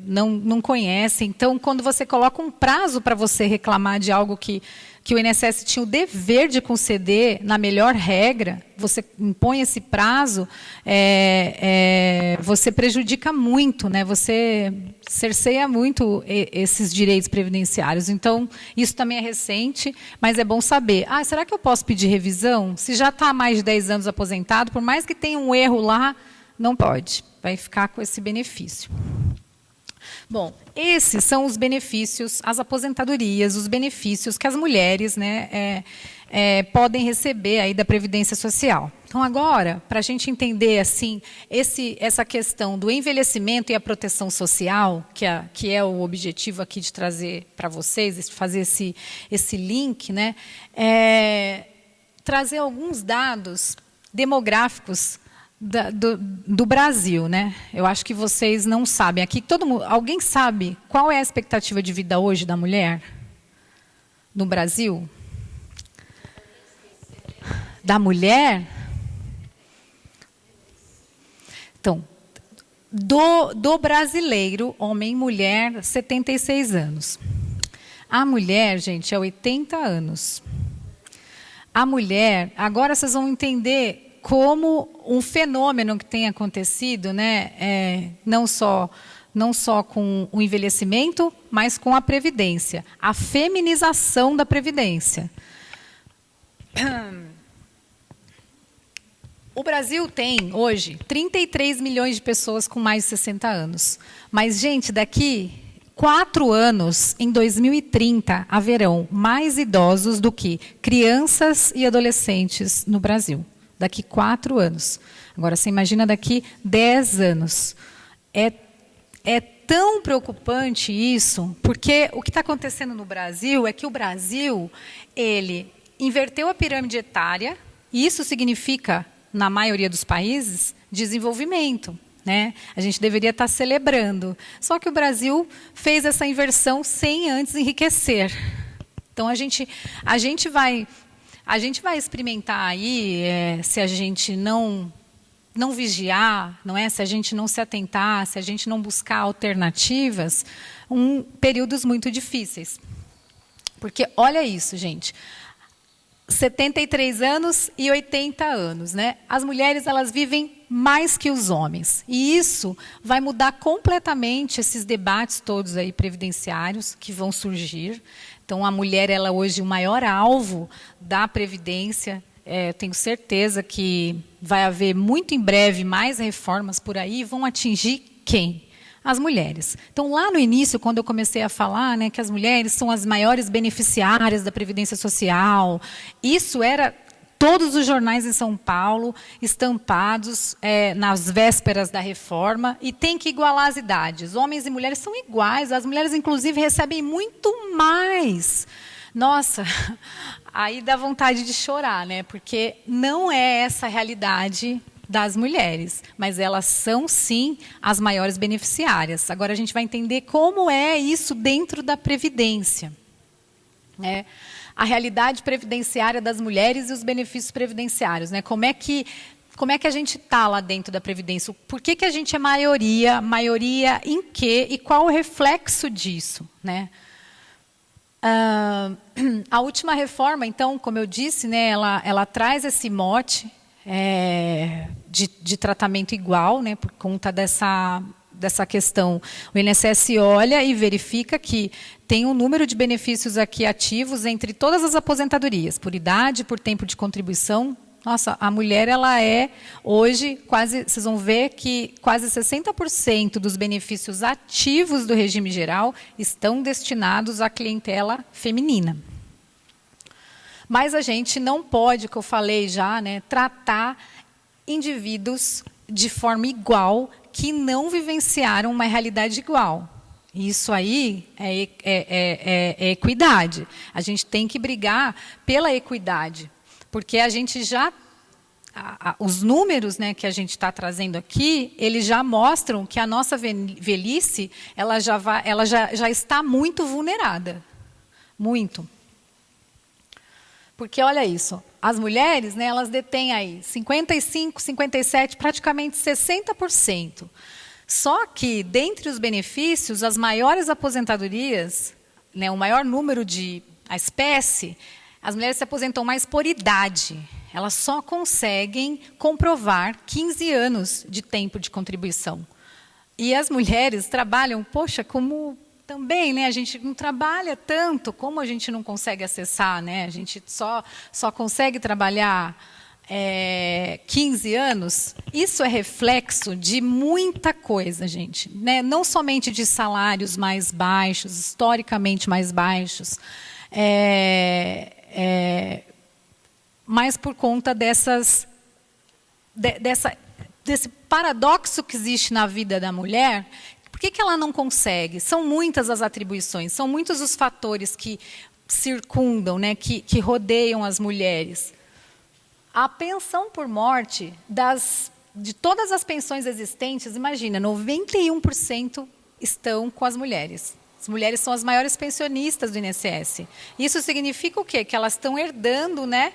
[SPEAKER 2] não conhecem. Então, quando você coloca um prazo para você reclamar de algo que o INSS tinha o dever de conceder na melhor regra, você impõe esse prazo, você prejudica muito, né? Você cerceia muito esses direitos previdenciários. Então, isso também é recente, mas é bom saber. Será que eu posso pedir revisão? Se já está há mais de 10 anos aposentado, por mais que tenha um erro lá, não pode. Vai ficar com esse benefício. Bom, esses são os benefícios, as aposentadorias, os benefícios que as mulheres, né, podem receber aí da Previdência Social. Então, agora, para a gente entender assim, essa questão do envelhecimento e a proteção social, que é o objetivo aqui de trazer para vocês, fazer esse link, né, trazer alguns dados demográficos do Brasil, né? Eu acho que vocês não sabem. Aqui alguém sabe qual é a expectativa de vida hoje da mulher no Brasil? Da mulher? Então, do brasileiro, homem e mulher, 76 anos. A mulher, gente, é 80 anos. A mulher, agora vocês vão entender como um fenômeno que tem acontecido, né, não só com o envelhecimento, mas com a Previdência. A feminização da Previdência. O Brasil tem, hoje, 33 milhões de pessoas com mais de 60 anos. Mas, gente, daqui 4 anos, em 2030, haverão mais idosos do que crianças e adolescentes no Brasil. Daqui 4 anos. Agora, você imagina daqui 10 anos. É tão preocupante isso, porque o que está acontecendo no Brasil é que o Brasil, ele inverteu a pirâmide etária, e isso significa, na maioria dos países, desenvolvimento. Né? A gente deveria estar celebrando. Só que o Brasil fez essa inversão sem antes enriquecer. Então, a gente vai experimentar aí, se a gente não vigiar, não é? Se a gente não se atentar, se a gente não buscar alternativas, períodos muito difíceis. Porque, olha isso, gente, 73 anos e 80 anos, né? As mulheres, elas vivem mais que os homens. E isso vai mudar completamente esses debates todos aí previdenciários que vão surgir. Então, a mulher, ela hoje é o maior alvo da Previdência. Tenho certeza que vai haver muito em breve mais reformas por aí. Vão atingir quem? as mulheres. Então, lá no início, quando eu comecei a falar, né, que as mulheres são as maiores beneficiárias da Previdência Social, isso era todos os jornais em São Paulo, estampados nas vésperas da reforma, e tem que igualar as idades. Homens e mulheres são iguais, as mulheres, inclusive, recebem muito mais. Nossa, aí dá vontade de chorar, né? Porque não é essa a realidade das mulheres, mas elas são, sim, as maiores beneficiárias. Agora a gente vai entender como é isso dentro da Previdência, né? A realidade previdenciária das mulheres e os benefícios previdenciários, né? Como é que a gente está lá dentro da Previdência? Por que a gente é maioria? Maioria em quê? E qual o reflexo disso, né? A última reforma, então, como eu disse, né, ela traz esse mote de tratamento igual, né, por conta dessa questão. O INSS olha e verifica que tem um número de benefícios aqui ativos entre todas as aposentadorias, por idade, por tempo de contribuição. Nossa, a mulher, ela é hoje quase, vocês vão ver que quase 60% dos benefícios ativos do regime geral estão destinados à clientela feminina. Mas a gente não pode, que eu falei já, né, tratar indivíduos de forma igual que não vivenciaram uma realidade igual. Isso aí é equidade. A gente tem que brigar pela equidade. Porque a gente já, os números, né, que a gente está trazendo aqui, eles já mostram que a nossa velhice ela já está muito vulnerada. Muito. Porque, olha isso, as mulheres, né, elas detêm aí 55%, 57%, praticamente 60%. Só que, dentre os benefícios, as maiores aposentadorias, né, o maior número a espécie, as mulheres se aposentam mais por idade. Elas só conseguem comprovar 15 anos de tempo de contribuição. E as mulheres trabalham, poxa, como também, né, a gente não trabalha tanto, como a gente não consegue acessar, né? A gente só consegue trabalhar 15 anos. Isso é reflexo de muita coisa, gente, né? Não somente de salários mais baixos, historicamente mais baixos, mas por conta desse paradoxo que existe na vida da mulher. Por que ela não consegue? São muitas as atribuições, são muitos os fatores que circundam, né, que rodeiam as mulheres. A pensão por morte, de todas as pensões existentes, imagina, 91% estão com as mulheres. As mulheres são as maiores pensionistas do INSS. Isso significa o quê? Que elas estão herdando, né,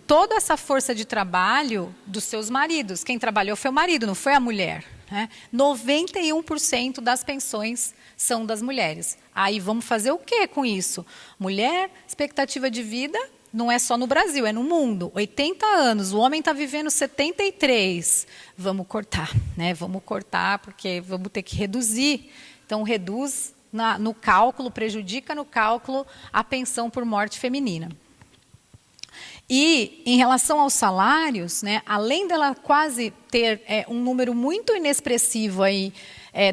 [SPEAKER 2] toda essa força de trabalho dos seus maridos. Quem trabalhou foi o marido, não foi a mulher. Né? 91% das pensões são das mulheres. Aí vamos fazer o quê com isso? Mulher, expectativa de vida, não é só no Brasil, é no mundo. 80 anos, o homem está vivendo 73. Vamos cortar, né? Vamos cortar porque vamos ter que reduzir. Então, reduz no cálculo, prejudica no cálculo a pensão por morte feminina. E, em relação aos salários, né, além dela quase ter um número muito inexpressivo aí,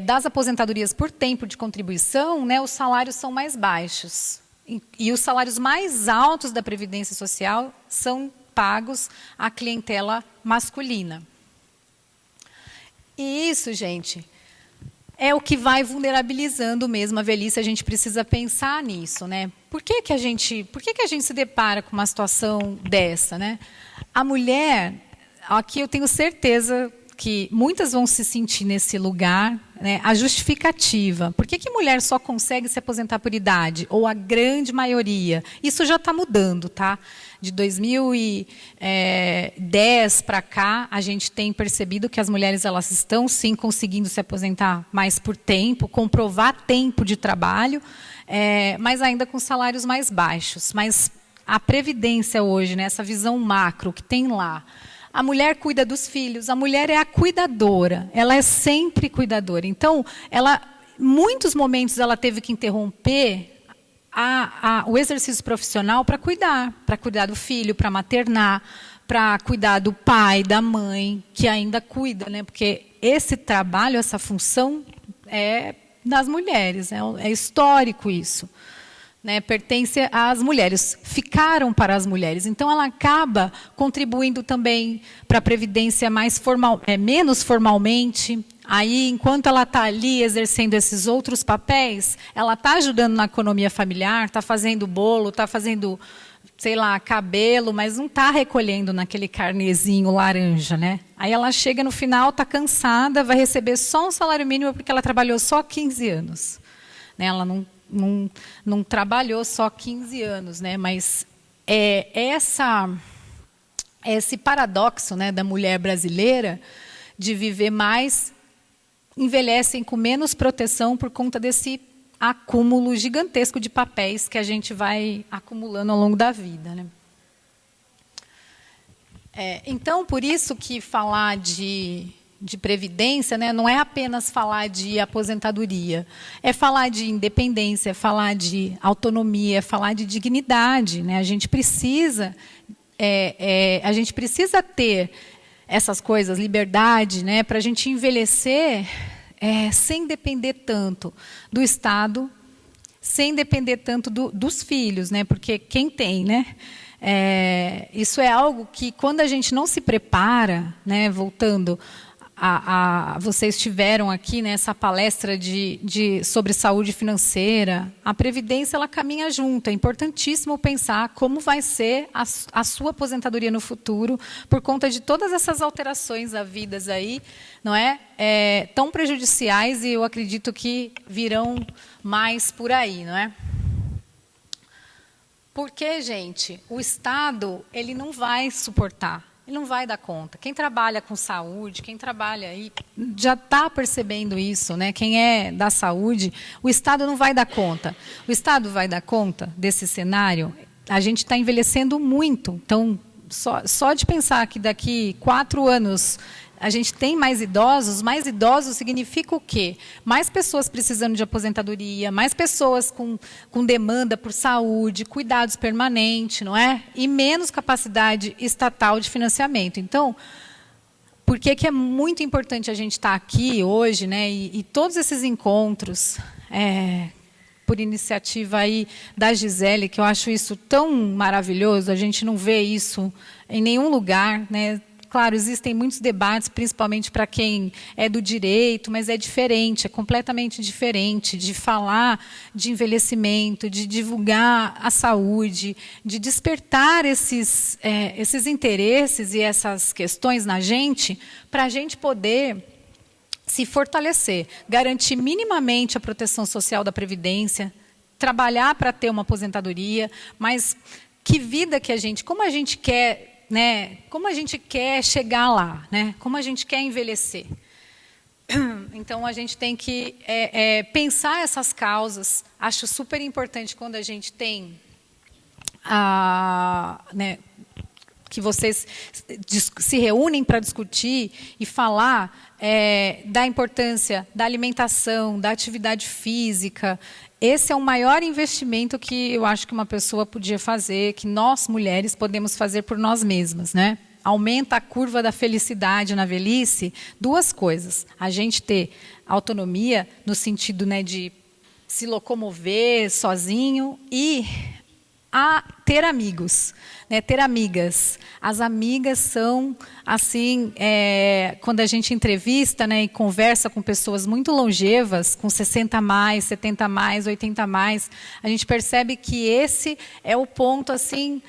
[SPEAKER 2] das aposentadorias por tempo de contribuição, né, os salários são mais baixos. E os salários mais altos da Previdência Social são pagos à clientela masculina. E isso, gente, é o que vai vulnerabilizando mesmo a velhice. A gente precisa pensar nisso, né? Por que a gente se depara com uma situação dessa, né? A mulher, aqui eu tenho certeza que muitas vão se sentir nesse lugar, né? A justificativa. Por que mulher só consegue se aposentar por idade? Ou a grande maioria? Isso já está mudando, tá? De 2010 para cá, a gente tem percebido que as mulheres elas estão, sim, conseguindo se aposentar mais por tempo, comprovar tempo de trabalho, mas ainda com salários mais baixos. Mas a Previdência hoje, né, essa visão macro que tem lá, a mulher cuida dos filhos, a mulher é a cuidadora, ela é sempre cuidadora. Então, muitos momentos ela teve que interromper o exercício profissional para cuidar do filho, para maternar, para cuidar do pai, da mãe, que ainda cuida, né? Porque esse trabalho, essa função é das mulheres, é histórico isso. Né, pertence às mulheres, ficaram para as mulheres. Então, ela acaba contribuindo também para a previdência menos formalmente. Aí, enquanto ela está ali exercendo esses outros papéis, ela está ajudando na economia familiar, está fazendo bolo, está fazendo, sei lá, cabelo, mas não está recolhendo naquele carnezinho laranja. Né? Aí ela chega no final, está cansada, vai receber só um salário mínimo porque ela trabalhou só 15 anos. Né? Ela não trabalhou só 15 anos, né? Mas esse paradoxo, né, da mulher brasileira de viver mais, envelhecem com menos proteção por conta desse acúmulo gigantesco de papéis que a gente vai acumulando ao longo da vida. Né? Então, por isso que falar de previdência, né, não é apenas falar de aposentadoria, é falar de independência, é falar de autonomia, é falar de dignidade. Né? A gente precisa ter essas coisas, liberdade, né, para a gente envelhecer sem depender tanto do Estado, sem depender tanto dos filhos, né, porque quem tem, né? Isso é algo que, quando a gente não se prepara, né, voltando vocês tiveram aqui nessa palestra sobre saúde financeira, a Previdência ela caminha junto. É importantíssimo pensar como vai ser a sua aposentadoria no futuro, por conta de todas essas alterações havidas aí, não é? Tão prejudiciais, e eu acredito que virão mais por aí, não é? Porque, gente, o Estado ele não vai suportar. Ele não vai dar conta. Quem trabalha com saúde, quem trabalha aí, já está percebendo isso, né? Quem é da saúde, o Estado não vai dar conta. O Estado vai dar conta desse cenário? A gente está envelhecendo muito. Então, só de pensar que daqui 4 anos a gente tem mais idosos significa o quê? Mais pessoas precisando de aposentadoria, mais pessoas com demanda por saúde, cuidados permanentes, não é? E menos capacidade estatal de financiamento. Então, por que é muito importante a gente estar aqui hoje, né? E todos esses encontros, por iniciativa aí da Gisele, que eu acho isso tão maravilhoso, a gente não vê isso em nenhum lugar, né? Claro, existem muitos debates, principalmente para quem é do direito, mas é diferente, é completamente diferente de falar de envelhecimento, de divulgar a saúde, de despertar esses interesses e essas questões na gente, para a gente poder se fortalecer, garantir minimamente a proteção social da Previdência, trabalhar para ter uma aposentadoria, mas que vida que como a gente quer... Né? Como a gente quer chegar lá, né? Como a gente quer envelhecer. Então, a gente tem que pensar essas causas. Acho super importante quando a gente tem né, que vocês se reúnem para discutir e falar da importância da alimentação, da atividade física. Esse é o maior investimento que eu acho que uma pessoa podia fazer, que nós, mulheres, podemos fazer por nós mesmas. Né? Aumenta a curva da felicidade na velhice, 2 coisas. A gente ter autonomia, no sentido, né, de se locomover sozinho, e ter amigos, né, ter amigas. As amigas são, assim, quando a gente entrevista, né, e conversa com pessoas muito longevas, com 60 a mais, 70 a mais, 80 a mais, a gente percebe que esse é o ponto assim,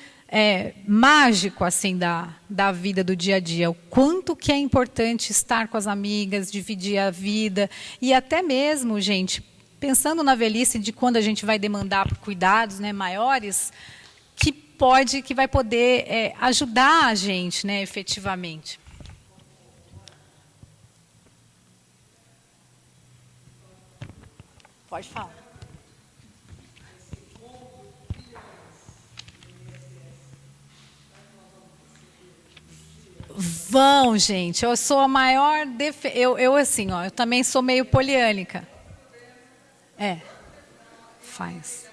[SPEAKER 2] mágico assim, da vida do dia a dia. O quanto que é importante estar com as amigas, dividir a vida, e até mesmo, gente, pensando na velhice, de quando a gente vai demandar por cuidados, né, maiores, que vai poder ajudar a gente, né, efetivamente. Pode falar. Vão, gente. Eu sou a maior eu assim, ó, eu também sou meio poliânica. Faz.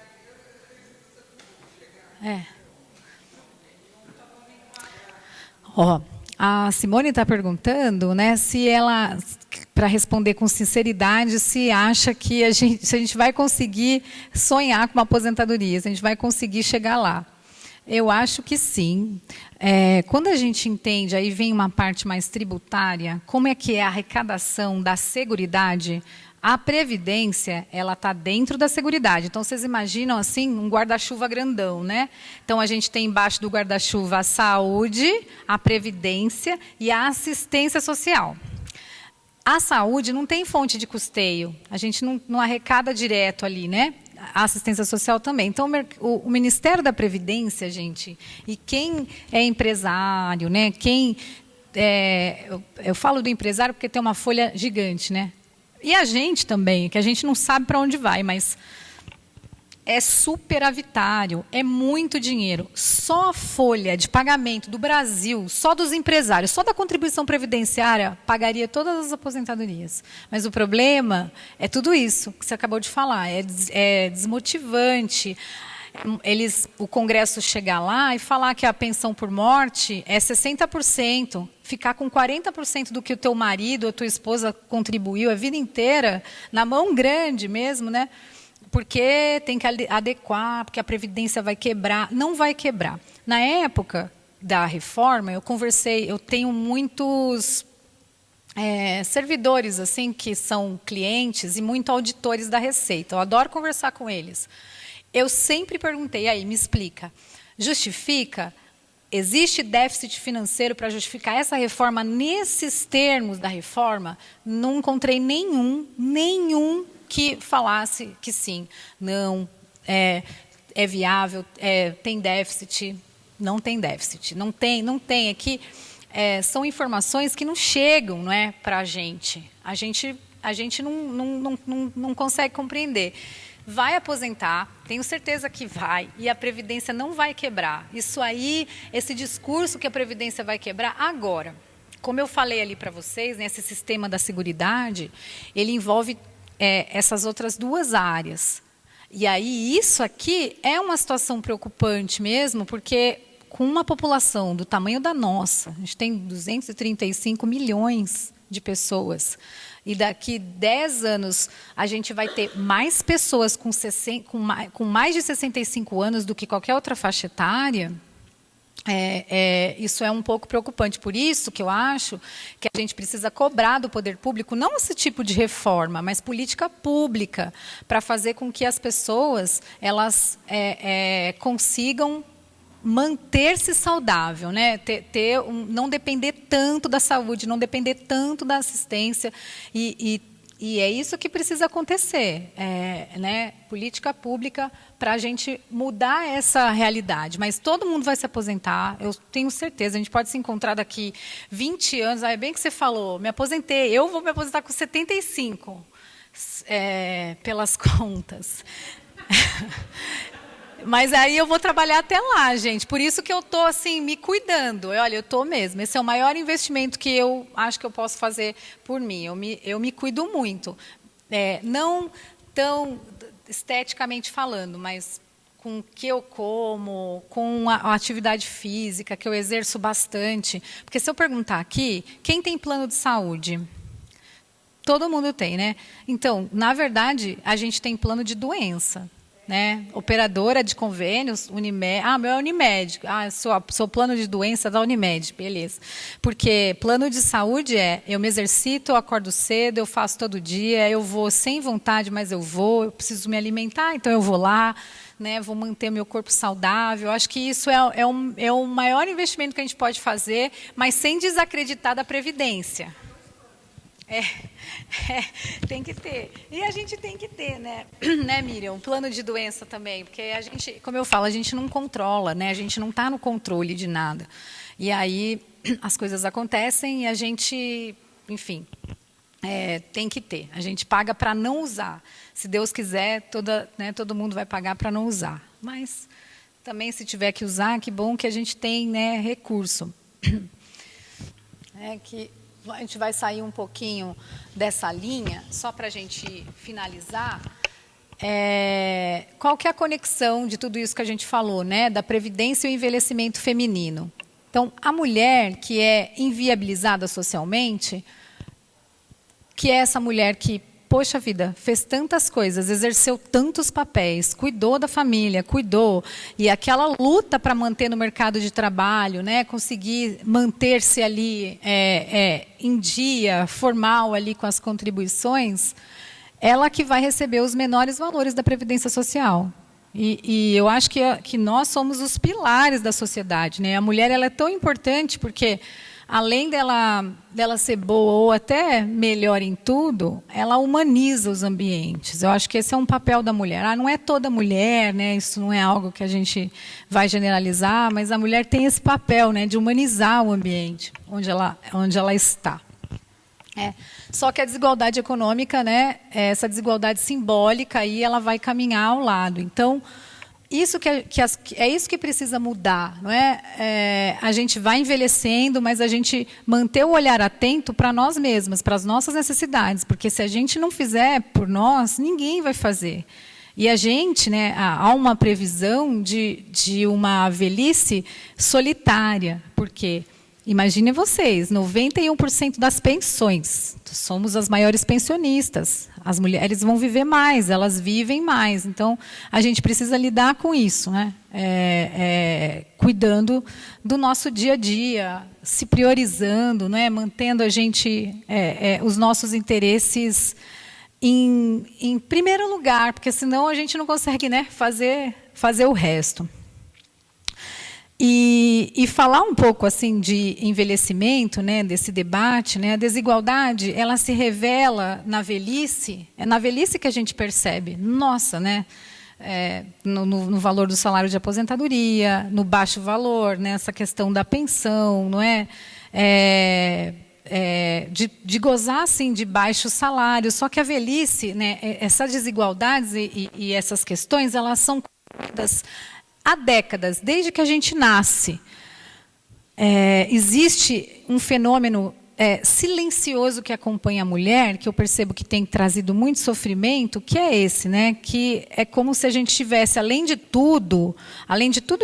[SPEAKER 2] Ó, a Simone está perguntando, né, se ela para responder com sinceridade se acha que se a gente vai conseguir sonhar com uma aposentadoria, se a gente vai conseguir chegar lá. Eu acho que sim. Quando a gente entende, aí vem uma parte mais tributária, como é que é a arrecadação da Seguridade, a Previdência, ela está dentro da Seguridade. Então, vocês imaginam, assim, um guarda-chuva grandão, né? Então, a gente tem embaixo do guarda-chuva a saúde, a Previdência e a assistência social. A saúde não tem fonte de custeio. A gente não arrecada direto ali, né? A assistência social também. Então, o Ministério da Previdência, gente, e quem é empresário, né? Eu falo do empresário porque tem uma folha gigante, né? E a gente também, que a gente não sabe para onde vai, mas é superavitário, é muito dinheiro. Só a folha de pagamento do Brasil, só dos empresários, só da contribuição previdenciária, pagaria todas as aposentadorias. Mas o problema é tudo isso que você acabou de falar, é desmotivante. O Congresso chegar lá e falar que a pensão por morte é 60%, ficar com 40% do que o teu marido ou a tua esposa contribuiu a vida inteira, na mão grande mesmo, né? Porque tem que adequar, porque a Previdência vai quebrar. Não vai quebrar. Na época da reforma, eu tenho muitos servidores assim que são clientes e muito auditores da Receita. Eu adoro conversar com eles. Eu sempre perguntei, aí, me explica, justifica, existe déficit financeiro para justificar essa reforma nesses termos da reforma? Não encontrei nenhum que falasse que sim, não, é viável, tem déficit, não tem déficit, não tem, aqui são informações que não chegam, não é, para a gente não consegue compreender. Vai aposentar, tenho certeza que vai, e a Previdência não vai quebrar. Isso aí, esse discurso que a Previdência vai quebrar agora. Como eu falei ali para vocês, né, esse sistema da Seguridade, ele envolve essas outras duas áreas. E aí, isso aqui é uma situação preocupante mesmo, porque com uma população do tamanho da nossa, a gente tem 235 milhões de pessoas, e daqui 10 anos a gente vai ter mais pessoas com mais de 65 anos do que qualquer outra faixa etária, isso é um pouco preocupante. Por isso que eu acho que a gente precisa cobrar do poder público, não esse tipo de reforma, mas política pública, para fazer com que as pessoas elas consigam manter-se saudável, né? Não depender tanto da saúde, não depender tanto da assistência, e é isso que precisa acontecer, né? Política pública para a gente mudar essa realidade. Mas todo mundo vai se aposentar, eu tenho certeza. A gente pode se encontrar daqui 20 anos, é bem que você falou, me aposentei, eu vou me aposentar com 75, pelas contas. Mas aí eu vou trabalhar até lá, gente. Por isso que eu estou assim, me cuidando. Olha, eu estou mesmo. Esse é o maior investimento que eu acho que eu posso fazer por mim. Eu me cuido muito. Não tão esteticamente falando, mas com o que eu como, com a atividade física, que eu exerço bastante. Porque se eu perguntar aqui, quem tem plano de saúde? Todo mundo tem, né? Então, na verdade, a gente tem plano de doença. Né? Operadora de convênios, Unimed. Meu é Unimed. Sou plano de doença da Unimed, beleza. Porque plano de saúde eu me exercito, eu acordo cedo, eu faço todo dia, eu vou sem vontade, mas eu preciso me alimentar, então eu vou lá, né? Vou manter meu corpo saudável. Acho que isso é o maior investimento que a gente pode fazer, mas sem desacreditar da Previdência. Tem que ter. E a gente tem que ter, né, Miriam? Um plano de doença também, porque a gente, como eu falo, a gente não controla, né? A gente não está no controle de nada. E aí as coisas acontecem e a gente, enfim, tem que ter. A gente paga para não usar. Se Deus quiser, todo mundo vai pagar para não usar. Mas também, se tiver que usar, que bom que a gente tem, né, recurso. Que a gente vai sair um pouquinho dessa linha, só para a gente finalizar. Qual que é a conexão de tudo isso que a gente falou, né, da previdência e o envelhecimento feminino? Então, a mulher que é inviabilizada socialmente, que é essa mulher que, poxa vida, fez tantas coisas, exerceu tantos papéis, cuidou da família, cuidou, e aquela luta para manter no mercado de trabalho, né, conseguir manter-se ali em dia, formal ali com as contribuições, ela que vai receber os menores valores da Previdência Social. E eu acho que nós somos os pilares da sociedade, né? A mulher ela é tão importante porque, além dela ser boa ou até melhor em tudo, ela humaniza os ambientes. Eu acho que esse é um papel da mulher. Não é toda mulher, né? Isso não é algo que a gente vai generalizar, mas a mulher tem esse papel, né, de humanizar o ambiente onde ela está. Só que a desigualdade econômica, né, essa desigualdade simbólica, aí ela vai caminhar ao lado. Então, isso é isso que precisa mudar, não é? A gente vai envelhecendo, mas a gente manter o olhar atento para nós mesmas, para as nossas necessidades, porque se a gente não fizer por nós, ninguém vai fazer. E a gente, né, há uma previsão de uma velhice solitária, porque imaginem vocês, 91% das pensões, somos as maiores pensionistas. As mulheres vão viver mais, elas vivem mais. Então, a gente precisa lidar com isso, né? Cuidando do nosso dia a dia, se priorizando, né? Mantendo a gente, os nossos interesses em primeiro lugar, porque senão a gente não consegue, né, fazer o resto. E falar um pouco assim de envelhecimento, né, desse debate, né, a desigualdade, ela se revela na velhice, é na velhice que a gente percebe, nossa, né, no valor do salário de aposentadoria, no baixo valor, né, essa questão da pensão, não é, de gozar assim de baixo salário. Só que a velhice, né, essas desigualdades e essas questões, elas são há décadas, desde que a gente nasce. Existe um fenômeno silencioso que acompanha a mulher, que eu percebo que tem trazido muito sofrimento, que é esse, né? Que é como se a gente tivesse, além de tudo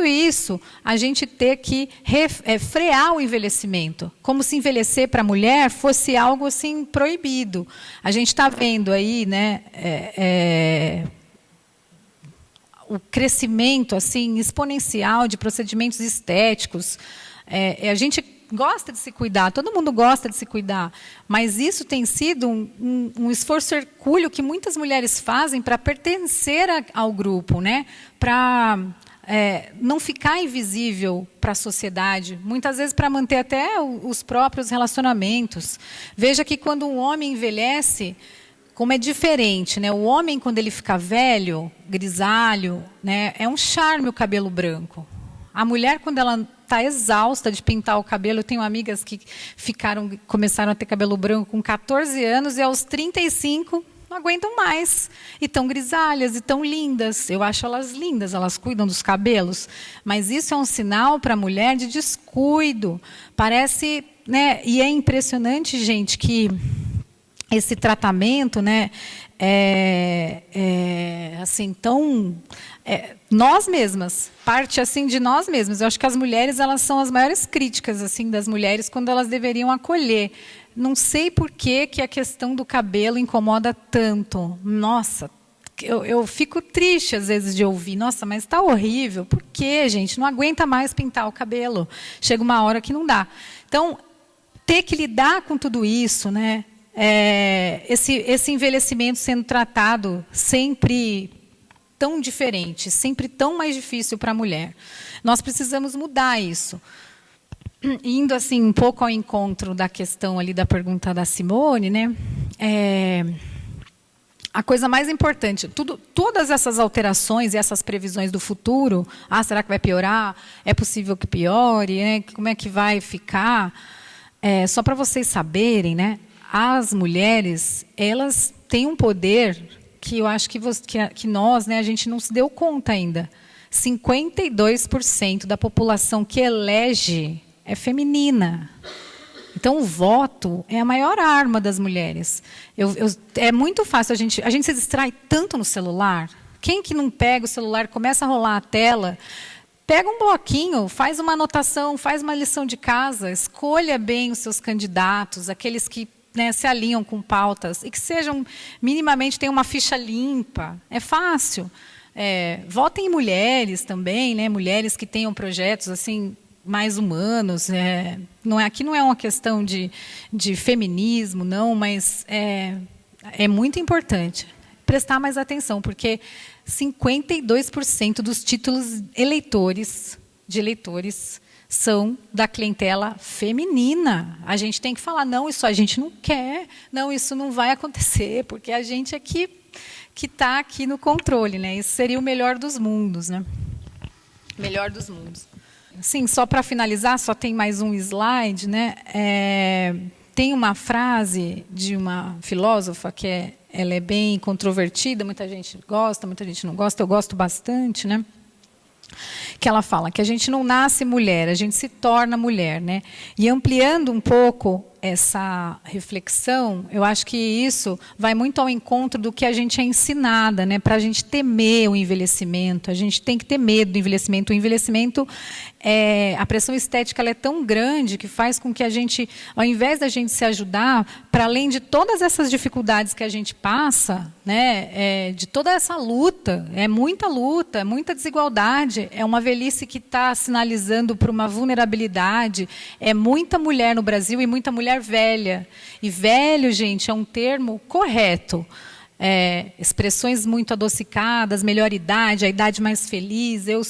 [SPEAKER 2] isso, a gente ter que frear o envelhecimento. Como se envelhecer para a mulher fosse algo assim proibido. A gente está vendo aí, né? O crescimento assim exponencial de procedimentos estéticos. A gente gosta de se cuidar, todo mundo gosta de se cuidar, mas isso tem sido um esforço hercúleo que muitas mulheres fazem para pertencer ao grupo, né? Para não ficar invisível para a sociedade, muitas vezes para manter até os próprios relacionamentos. Veja que quando um homem envelhece, como é diferente, né? O homem, quando ele fica velho, grisalho, né, é um charme o cabelo branco. A mulher, quando ela está exausta de pintar o cabelo, eu tenho amigas que começaram a ter cabelo branco com 14 anos e aos 35 não aguentam mais. E tão grisalhas, e tão lindas. Eu acho elas lindas, elas cuidam dos cabelos. Mas isso é um sinal para a mulher de descuido. Parece, né? E é impressionante, gente, que esse tratamento, né, assim tão nós mesmas, parte assim de nós mesmas. Eu acho que as mulheres, elas são as maiores críticas assim das mulheres quando elas deveriam acolher. Não sei por que a questão do cabelo incomoda tanto. Nossa, eu fico triste às vezes de ouvir. Nossa, mas está horrível. Por quê, gente? Não aguenta mais pintar o cabelo. Chega uma hora que não dá. Então, ter que lidar com tudo isso, né? Esse envelhecimento sendo tratado sempre tão diferente, sempre tão mais difícil para a mulher. Nós precisamos mudar isso. Indo assim um pouco ao encontro da questão ali da pergunta da Simone, né? A coisa mais importante, todas essas alterações e essas previsões do futuro, será que vai piorar? É possível que piore, né? Como é que vai ficar? Só para vocês saberem, né? As mulheres, elas têm um poder que eu acho que nós, né, a gente não se deu conta ainda. 52% da população que elege é feminina. Então, o voto é a maior arma das mulheres. É muito fácil, a gente se distrai tanto no celular. Quem que não pega o celular, começa a rolar a tela, pega um bloquinho, faz uma anotação, faz uma lição de casa, escolha bem os seus candidatos, aqueles que né, se alinham com pautas e que sejam minimamente, tenham uma ficha limpa. É fácil. Votem em mulheres também, né, mulheres que tenham projetos assim mais humanos. Aqui não é uma questão de feminismo, não, mas é muito importante prestar mais atenção, porque 52% dos títulos de eleitores são da clientela feminina. A gente tem que falar, não, isso a gente não quer, não, isso não vai acontecer, porque a gente aqui que está aqui no controle, né? Isso seria o melhor dos mundos, né? Melhor dos mundos. Sim, só para finalizar, só tem mais um slide, né? Tem uma frase de uma filósofa que ela é bem controvertida, muita gente gosta, muita gente não gosta, eu gosto bastante, né? Que ela fala que a gente não nasce mulher, a gente se torna mulher, né? E ampliando um pouco essa reflexão, eu acho que isso vai muito ao encontro do que a gente é ensinada, né? Para a gente temer o envelhecimento, a gente tem que ter medo do envelhecimento. O envelhecimento, a pressão estética ela é tão grande que faz com que a gente, ao invés da gente se ajudar, para além de todas essas dificuldades que a gente passa, né? De toda essa luta, é muita desigualdade, é uma velhice que está sinalizando para uma vulnerabilidade, é muita mulher no Brasil e muita mulher velha. E velho, gente, é um termo correto. Expressões muito adocicadas, melhor idade, a idade mais feliz. Eu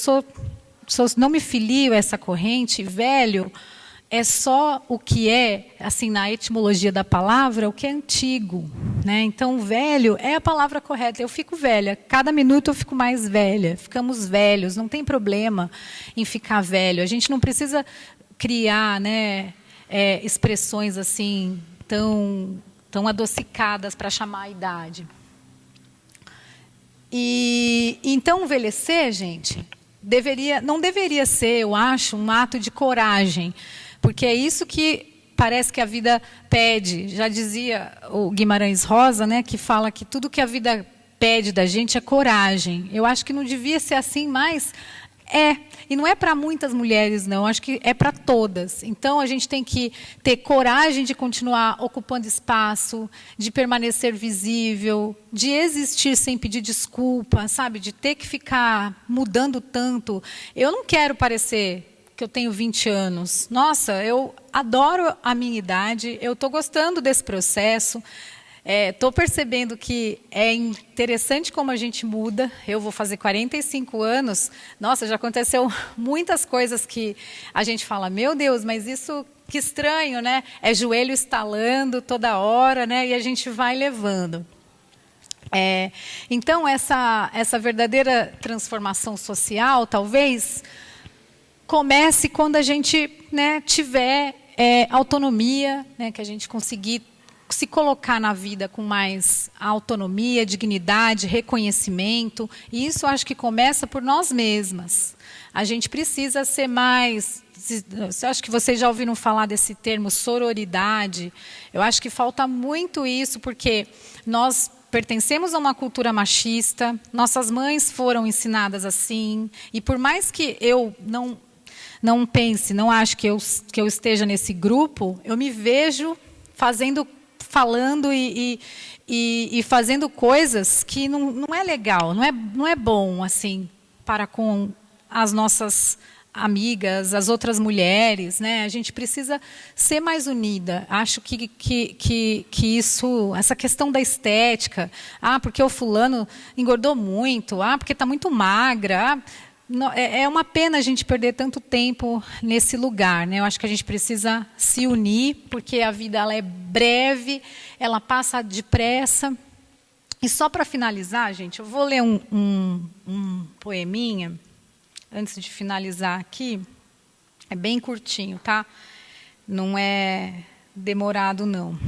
[SPEAKER 2] não me filio a essa corrente. Velho é só o que assim, na etimologia da palavra, o que é antigo, né? Então, velho é a palavra correta. Eu fico velha. Cada minuto eu fico mais velha. Ficamos velhos. Não tem problema em ficar velho. A gente não precisa criar, né, expressões assim tão adocicadas para chamar a idade. E então envelhecer, gente, não deveria ser, eu acho, um ato de coragem, porque é isso que parece que a vida pede. Já dizia o Guimarães Rosa, né, que fala que tudo que a vida pede da gente é coragem. Eu acho que não devia ser assim, mas e não é para muitas mulheres, não. Acho que é para todas. Então, a gente tem que ter coragem de continuar ocupando espaço, de permanecer visível, de existir sem pedir desculpa, sabe? De ter que ficar mudando tanto. Eu não quero parecer que eu tenho 20 anos. Nossa, eu adoro a minha idade, eu estou gostando desse processo. Estou percebendo que é interessante como a gente muda. Eu vou fazer 45 anos. Nossa, já aconteceu muitas coisas que a gente fala, meu Deus, mas isso, que estranho, né? É joelho estalando toda hora, né? E a gente vai levando. Então, essa verdadeira transformação social, talvez, comece quando a gente, né, tiver autonomia, né, que a gente conseguir se colocar na vida com mais autonomia, dignidade, reconhecimento. E isso acho que começa por nós mesmas. A gente precisa ser mais... Acho que vocês já ouviram falar desse termo sororidade. Eu acho que falta muito isso, porque nós pertencemos a uma cultura machista, nossas mães foram ensinadas assim, e por mais que eu não pense, não acho que eu esteja nesse grupo, eu me vejo falando e fazendo coisas que não é legal, não é bom assim para com as nossas amigas, as outras mulheres, né? A gente precisa ser mais unida. Acho que isso, essa questão da estética, porque o fulano engordou muito, porque está muito magra, é uma pena a gente perder tanto tempo nesse lugar, né? Eu acho que a gente precisa se unir, porque a vida ela é breve, ela passa depressa. E só para finalizar, gente, eu vou ler um poeminha, antes de finalizar aqui. É bem curtinho, tá? Não é demorado, não.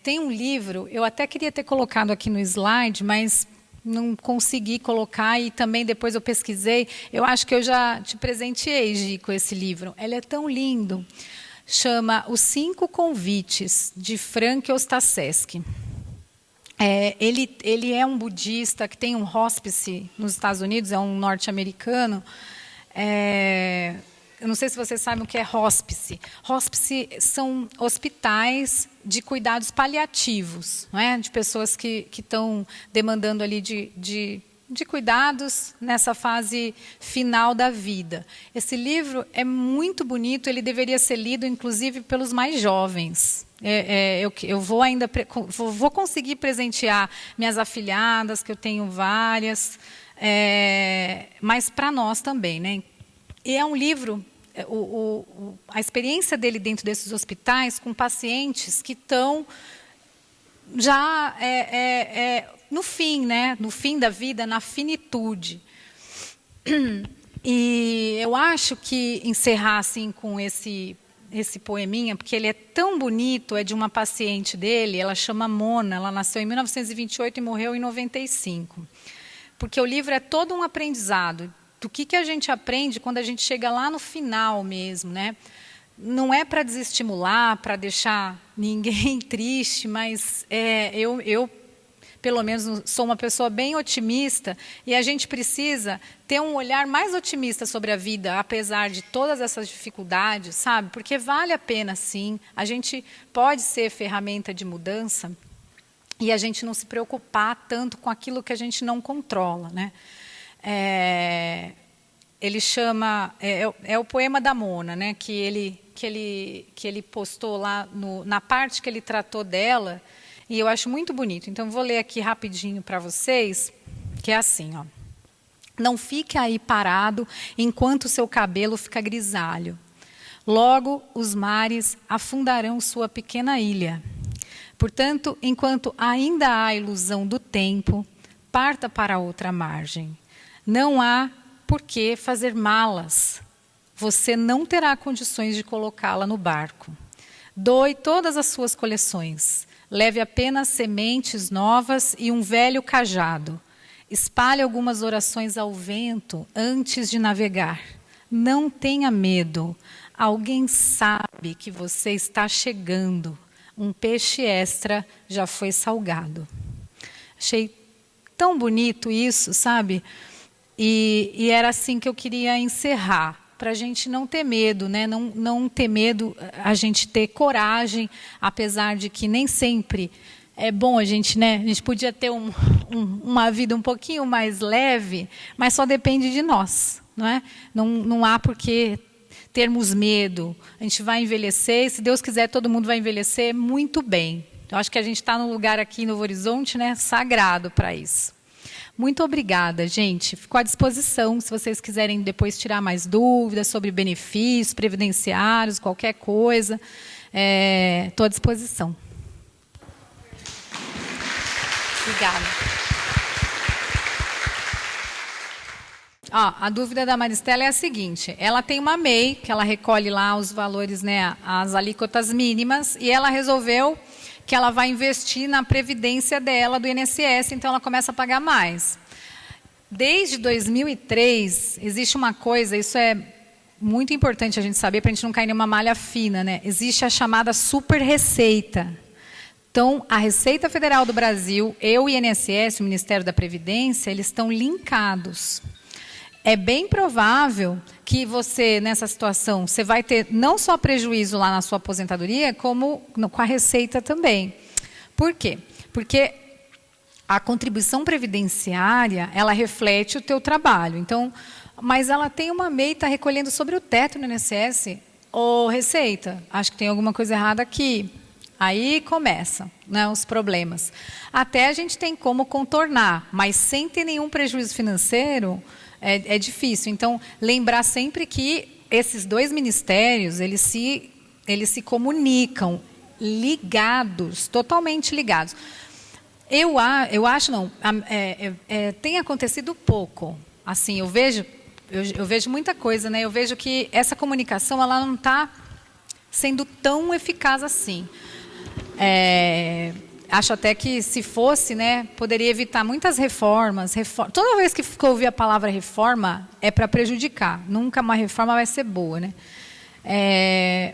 [SPEAKER 2] Tem um livro, eu até queria ter colocado aqui no slide, mas não consegui colocar, e também depois eu pesquisei. Eu acho que eu já te presenteei, Gi, com esse livro. Ele é tão lindo. Chama Os 5 Convites, de Frank Ostaseski. Ele é um budista que tem um hospice nos Estados Unidos, é um norte-americano. eu não sei se vocês sabem o que é hospice. Hospice são hospitais de cuidados paliativos, não é? De pessoas que estão demandando ali de cuidados nessa fase final da vida. Esse livro é muito bonito, ele deveria ser lido, inclusive, pelos mais jovens. Eu vou ainda vou conseguir presentear minhas afilhadas, que eu tenho várias, mas para nós também, né? E é um livro, a experiência dele dentro desses hospitais com pacientes que estão já no fim, né? No fim da vida, na finitude. E eu acho que encerrar assim com esse poeminha, porque ele é tão bonito, é de uma paciente dele, ela chama Mona, ela nasceu em 1928 e morreu em 95. Porque o livro é todo um aprendizado do que a gente aprende quando a gente chega lá no final mesmo, né? Não é para desestimular, para deixar ninguém triste, mas eu, pelo menos, sou uma pessoa bem otimista e a gente precisa ter um olhar mais otimista sobre a vida, apesar de todas essas dificuldades, sabe? Porque vale a pena, sim. A gente pode ser ferramenta de mudança e a gente não se preocupar tanto com aquilo que a gente não controla, né? Ele chama o poema da Mona, né? Que ele postou lá na parte que ele tratou dela, e eu acho muito bonito. Então vou ler aqui rapidinho para vocês, que é assim, ó. Não fique aí parado enquanto seu cabelo fica grisalho. Logo os mares afundarão sua pequena ilha. Portanto, enquanto ainda há ilusão do tempo, parta para outra margem. Não há por que fazer malas. Você não terá condições de colocá-la no barco. Doe todas as suas coleções. Leve apenas sementes novas e um velho cajado. Espalhe algumas orações ao vento antes de navegar. Não tenha medo. Alguém sabe que você está chegando. Um peixe extra já foi salgado. Achei tão bonito isso, sabe? E era assim que eu queria encerrar, para a gente não ter medo, né? Não ter medo, a gente ter coragem, apesar de que nem sempre é bom a gente, né? A gente podia ter uma vida um pouquinho mais leve, mas só depende de nós, não é? Não há por que termos medo. A gente vai envelhecer, e se Deus quiser, todo mundo vai envelhecer muito bem. Eu acho que a gente está num lugar aqui em Novo Horizonte, né, sagrado para isso. Muito obrigada, gente. Fico à disposição, se vocês quiserem depois tirar mais dúvidas sobre benefícios previdenciários, qualquer coisa, estou à disposição. Obrigada. A dúvida da Maristela é a seguinte: ela tem uma MEI, que ela recolhe lá os valores, né, as alíquotas mínimas, e ela resolveu que ela vai investir na previdência dela, do INSS, então ela começa a pagar mais. Desde 2003, existe uma coisa, isso é muito importante a gente saber, para a gente não cair numa malha fina, né? Existe a chamada super receita. Então, a Receita Federal do Brasil e o INSS, o Ministério da Previdência, eles estão linkados. É bem provável que você, nessa situação, você vai ter não só prejuízo lá na sua aposentadoria, como com a Receita também. Por quê? Porque a contribuição previdenciária, ela reflete o teu trabalho. Então, mas ela tem uma MEI, está recolhendo sobre o teto no INSS. Ô, Receita, acho que tem alguma coisa errada aqui. Aí começam, né, os problemas. Até a gente tem como contornar, mas sem ter nenhum prejuízo financeiro, é difícil. Então, lembrar sempre que esses dois ministérios, eles se comunicam, ligados, totalmente ligados. Eu acho, não, tem acontecido pouco. Assim, eu vejo muita coisa, né? Eu vejo que essa comunicação, ela não está sendo tão eficaz assim. Acho até que, se fosse, né, poderia evitar muitas reformas. Toda vez que eu ouvir a palavra reforma, é para prejudicar. Nunca uma reforma vai ser boa, né?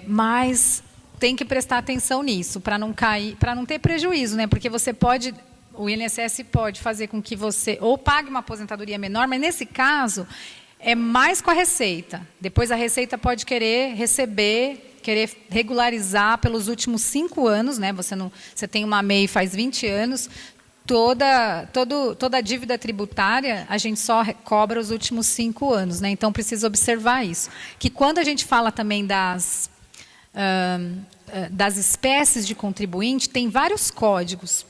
[SPEAKER 2] Mas tem que prestar atenção nisso, para não cair, para não ter prejuízo, né? Porque o INSS pode fazer com que você ou pague uma aposentadoria menor, mas nesse caso é mais com a Receita. Depois a Receita pode querer receber, querer regularizar pelos últimos 5 anos, né? Você tem uma MEI faz 20 anos, toda a dívida tributária a gente só cobra os últimos 5 anos, né? Então precisa observar isso. Que quando a gente fala também das espécies de contribuinte, tem vários códigos.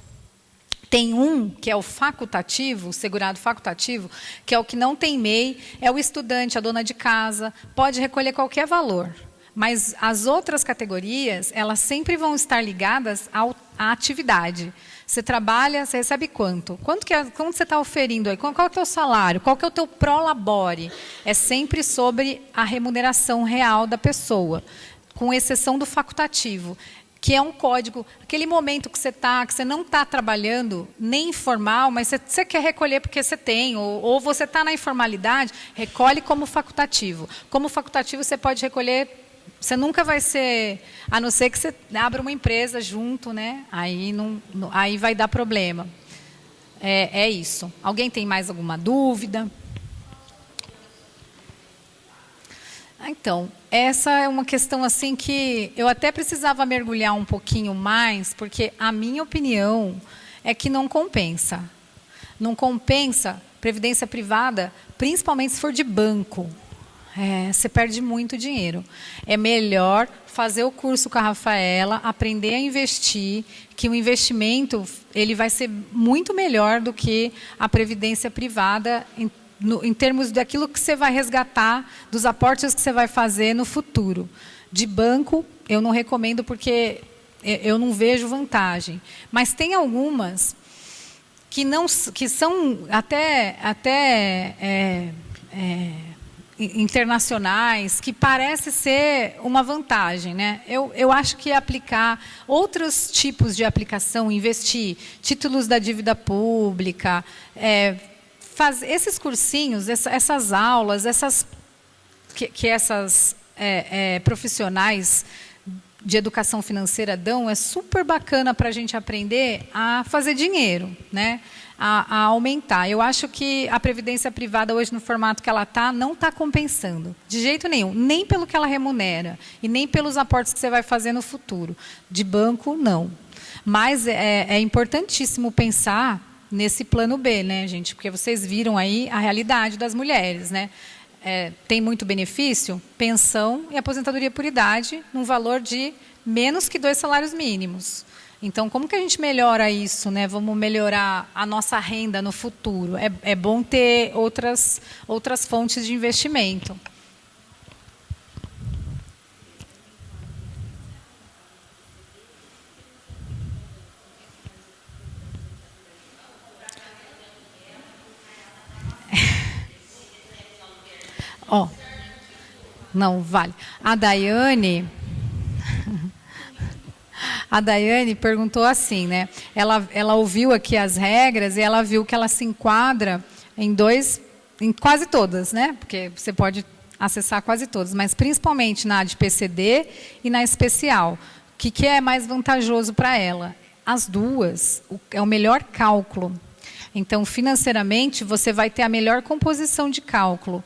[SPEAKER 2] Tem um que é o facultativo, o segurado facultativo, que é o que não tem MEI, é o estudante, a dona de casa, pode recolher qualquer valor. Mas as outras categorias, elas sempre vão estar ligadas à atividade. Você trabalha, você recebe quanto? Quanto você está oferindo aí? Qual é o teu salário? Qual que é o teu prolabore? É sempre sobre a remuneração real da pessoa, com exceção do facultativo, que é um código, aquele momento que você não está trabalhando, nem informal, mas você quer recolher porque você tem, ou você está na informalidade, recolhe como facultativo. Como facultativo, você pode recolher, você nunca vai ser, a não ser que você abra uma empresa junto, né? Aí vai dar problema. É isso. Alguém tem mais alguma dúvida? Então, essa é uma questão assim que eu até precisava mergulhar um pouquinho mais, porque a minha opinião é que não compensa. Não compensa previdência privada, principalmente se for de banco. Você perde muito dinheiro. É melhor fazer o curso com a Rafaela, aprender a investir, que o investimento ele vai ser muito melhor do que a previdência privada em termos daquilo que você vai resgatar, dos aportes que você vai fazer no futuro. De banco, eu não recomendo porque eu não vejo vantagem. Mas tem algumas que são até internacionais, que parece ser uma vantagem, né? Eu acho que aplicar outros tipos de aplicação, investir títulos da dívida pública, esses cursinhos, essas aulas, essas profissionais de educação financeira dão, é super bacana para a gente aprender a fazer dinheiro, né? A aumentar. Eu acho que a previdência privada hoje, no formato que ela está, não está compensando. De jeito nenhum. Nem pelo que ela remunera e nem pelos aportes que você vai fazer no futuro. De banco, não. Mas é importantíssimo pensar nesse plano B, né, gente? Porque vocês viram aí a realidade das mulheres, né? Tem muito benefício? Pensão e aposentadoria por idade, num valor de menos que 2 salários mínimos. Então, como que a gente melhora isso, né? Vamos melhorar a nossa renda no futuro. É bom ter outras fontes de investimento. Não vale. A Daiane perguntou assim, né? Ela ouviu aqui as regras e ela viu que ela se enquadra em quase todas, né? Porque você pode acessar quase todas, mas principalmente na de PCD e na especial. O que é mais vantajoso para ela? As duas, é o melhor cálculo. Então, financeiramente, você vai ter a melhor composição de cálculo.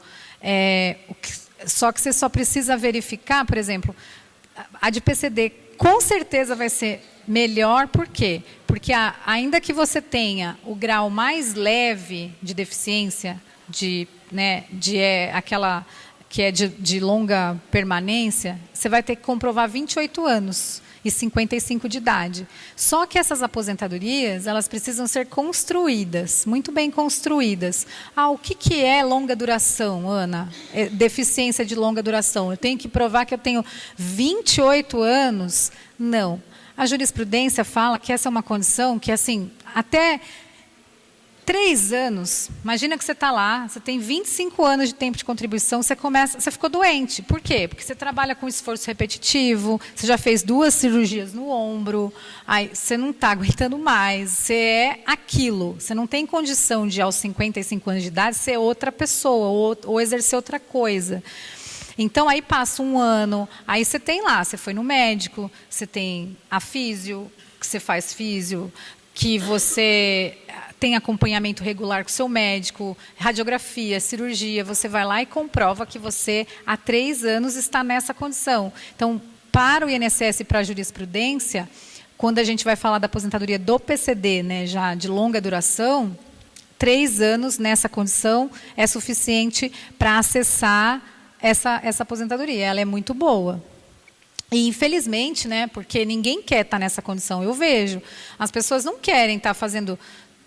[SPEAKER 2] Só que você só precisa verificar, por exemplo, a de PCD com certeza vai ser melhor, por quê? Porque ainda que você tenha o grau mais leve de deficiência, aquela que é de longa permanência, você vai ter que comprovar 28 anos e 55 de idade. Só que essas aposentadorias, elas precisam ser construídas, muito bem construídas. O que é longa duração, Ana? Deficiência de longa duração. Eu tenho que provar que eu tenho 28 anos? Não. A jurisprudência fala que essa é uma condição que, assim, até 3 anos, imagina que você está lá, você tem 25 anos de tempo de contribuição, você ficou doente. Por quê? Porque você trabalha com esforço repetitivo, você já fez 2 cirurgias no ombro, aí você não está aguentando mais, você é aquilo, você não tem condição de, aos 55 anos de idade, ser outra pessoa ou exercer outra coisa. Então, aí passa 1 ano, aí você tem lá, você foi no médico, você tem a físio, que você faz físio, que você tem acompanhamento regular com o seu médico, radiografia, cirurgia, você vai lá e comprova que você, há 3 anos, está nessa condição. Então, para o INSS e para a jurisprudência, quando a gente vai falar da aposentadoria do PCD, né, já de longa duração, 3 anos nessa condição é suficiente para acessar essa aposentadoria. Ela é muito boa. E, infelizmente, né, porque ninguém quer estar nessa condição, eu vejo, as pessoas não querem estar fazendo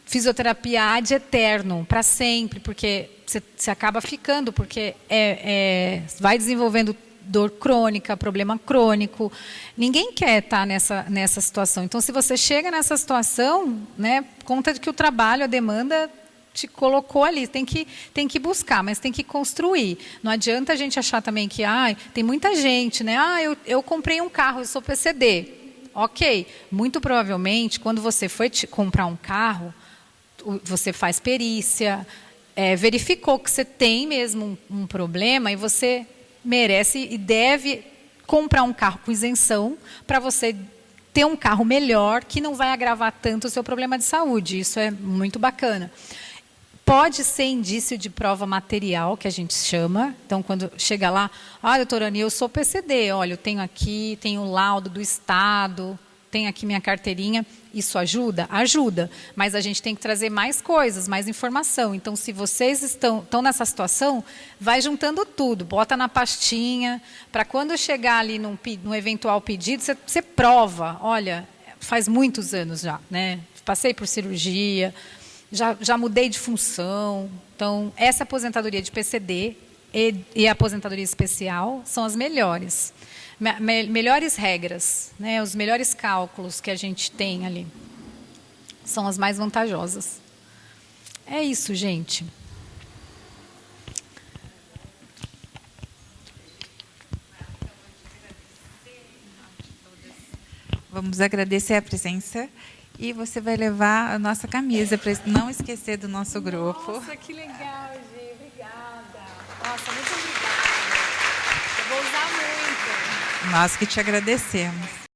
[SPEAKER 2] fisioterapia ad eterno, para sempre, porque você acaba ficando, porque vai desenvolvendo dor crônica, problema crônico. Ninguém quer estar nessa situação. Então, se você chega nessa situação, né, conta de que o trabalho, a demanda te colocou ali, tem que buscar, mas tem que construir. Não adianta a gente achar também que tem muita gente, né? Eu comprei um carro, eu sou PCD. Ok, muito provavelmente, quando você foi comprar um carro, você faz perícia, verificou que você tem mesmo um problema e você merece e deve comprar um carro com isenção para você ter um carro melhor que não vai agravar tanto o seu problema de saúde. Isso é muito bacana. Pode ser indício de prova material, que a gente chama. Então, quando chega lá, doutora Ani, eu sou PCD, olha, eu tenho o laudo do Estado, tenho aqui minha carteirinha. Isso ajuda? Ajuda. Mas a gente tem que trazer mais coisas, mais informação. Então, se vocês estão nessa situação, vai juntando tudo, bota na pastinha, para quando chegar ali num eventual pedido, você prova. Olha, faz muitos anos já, né? Passei por cirurgia, já mudei de função. Então, essa aposentadoria de PCD e a aposentadoria especial são as melhores. Melhores regras, né, os melhores cálculos que a gente tem ali. São as mais vantajosas. É isso, gente.
[SPEAKER 1] Vamos agradecer a presença. E você vai levar a nossa camisa para não esquecer do nosso grupo.
[SPEAKER 2] Nossa, que legal, Gi. Obrigada. Nossa, muito obrigada. Eu vou usar muito.
[SPEAKER 1] Nós que te agradecemos.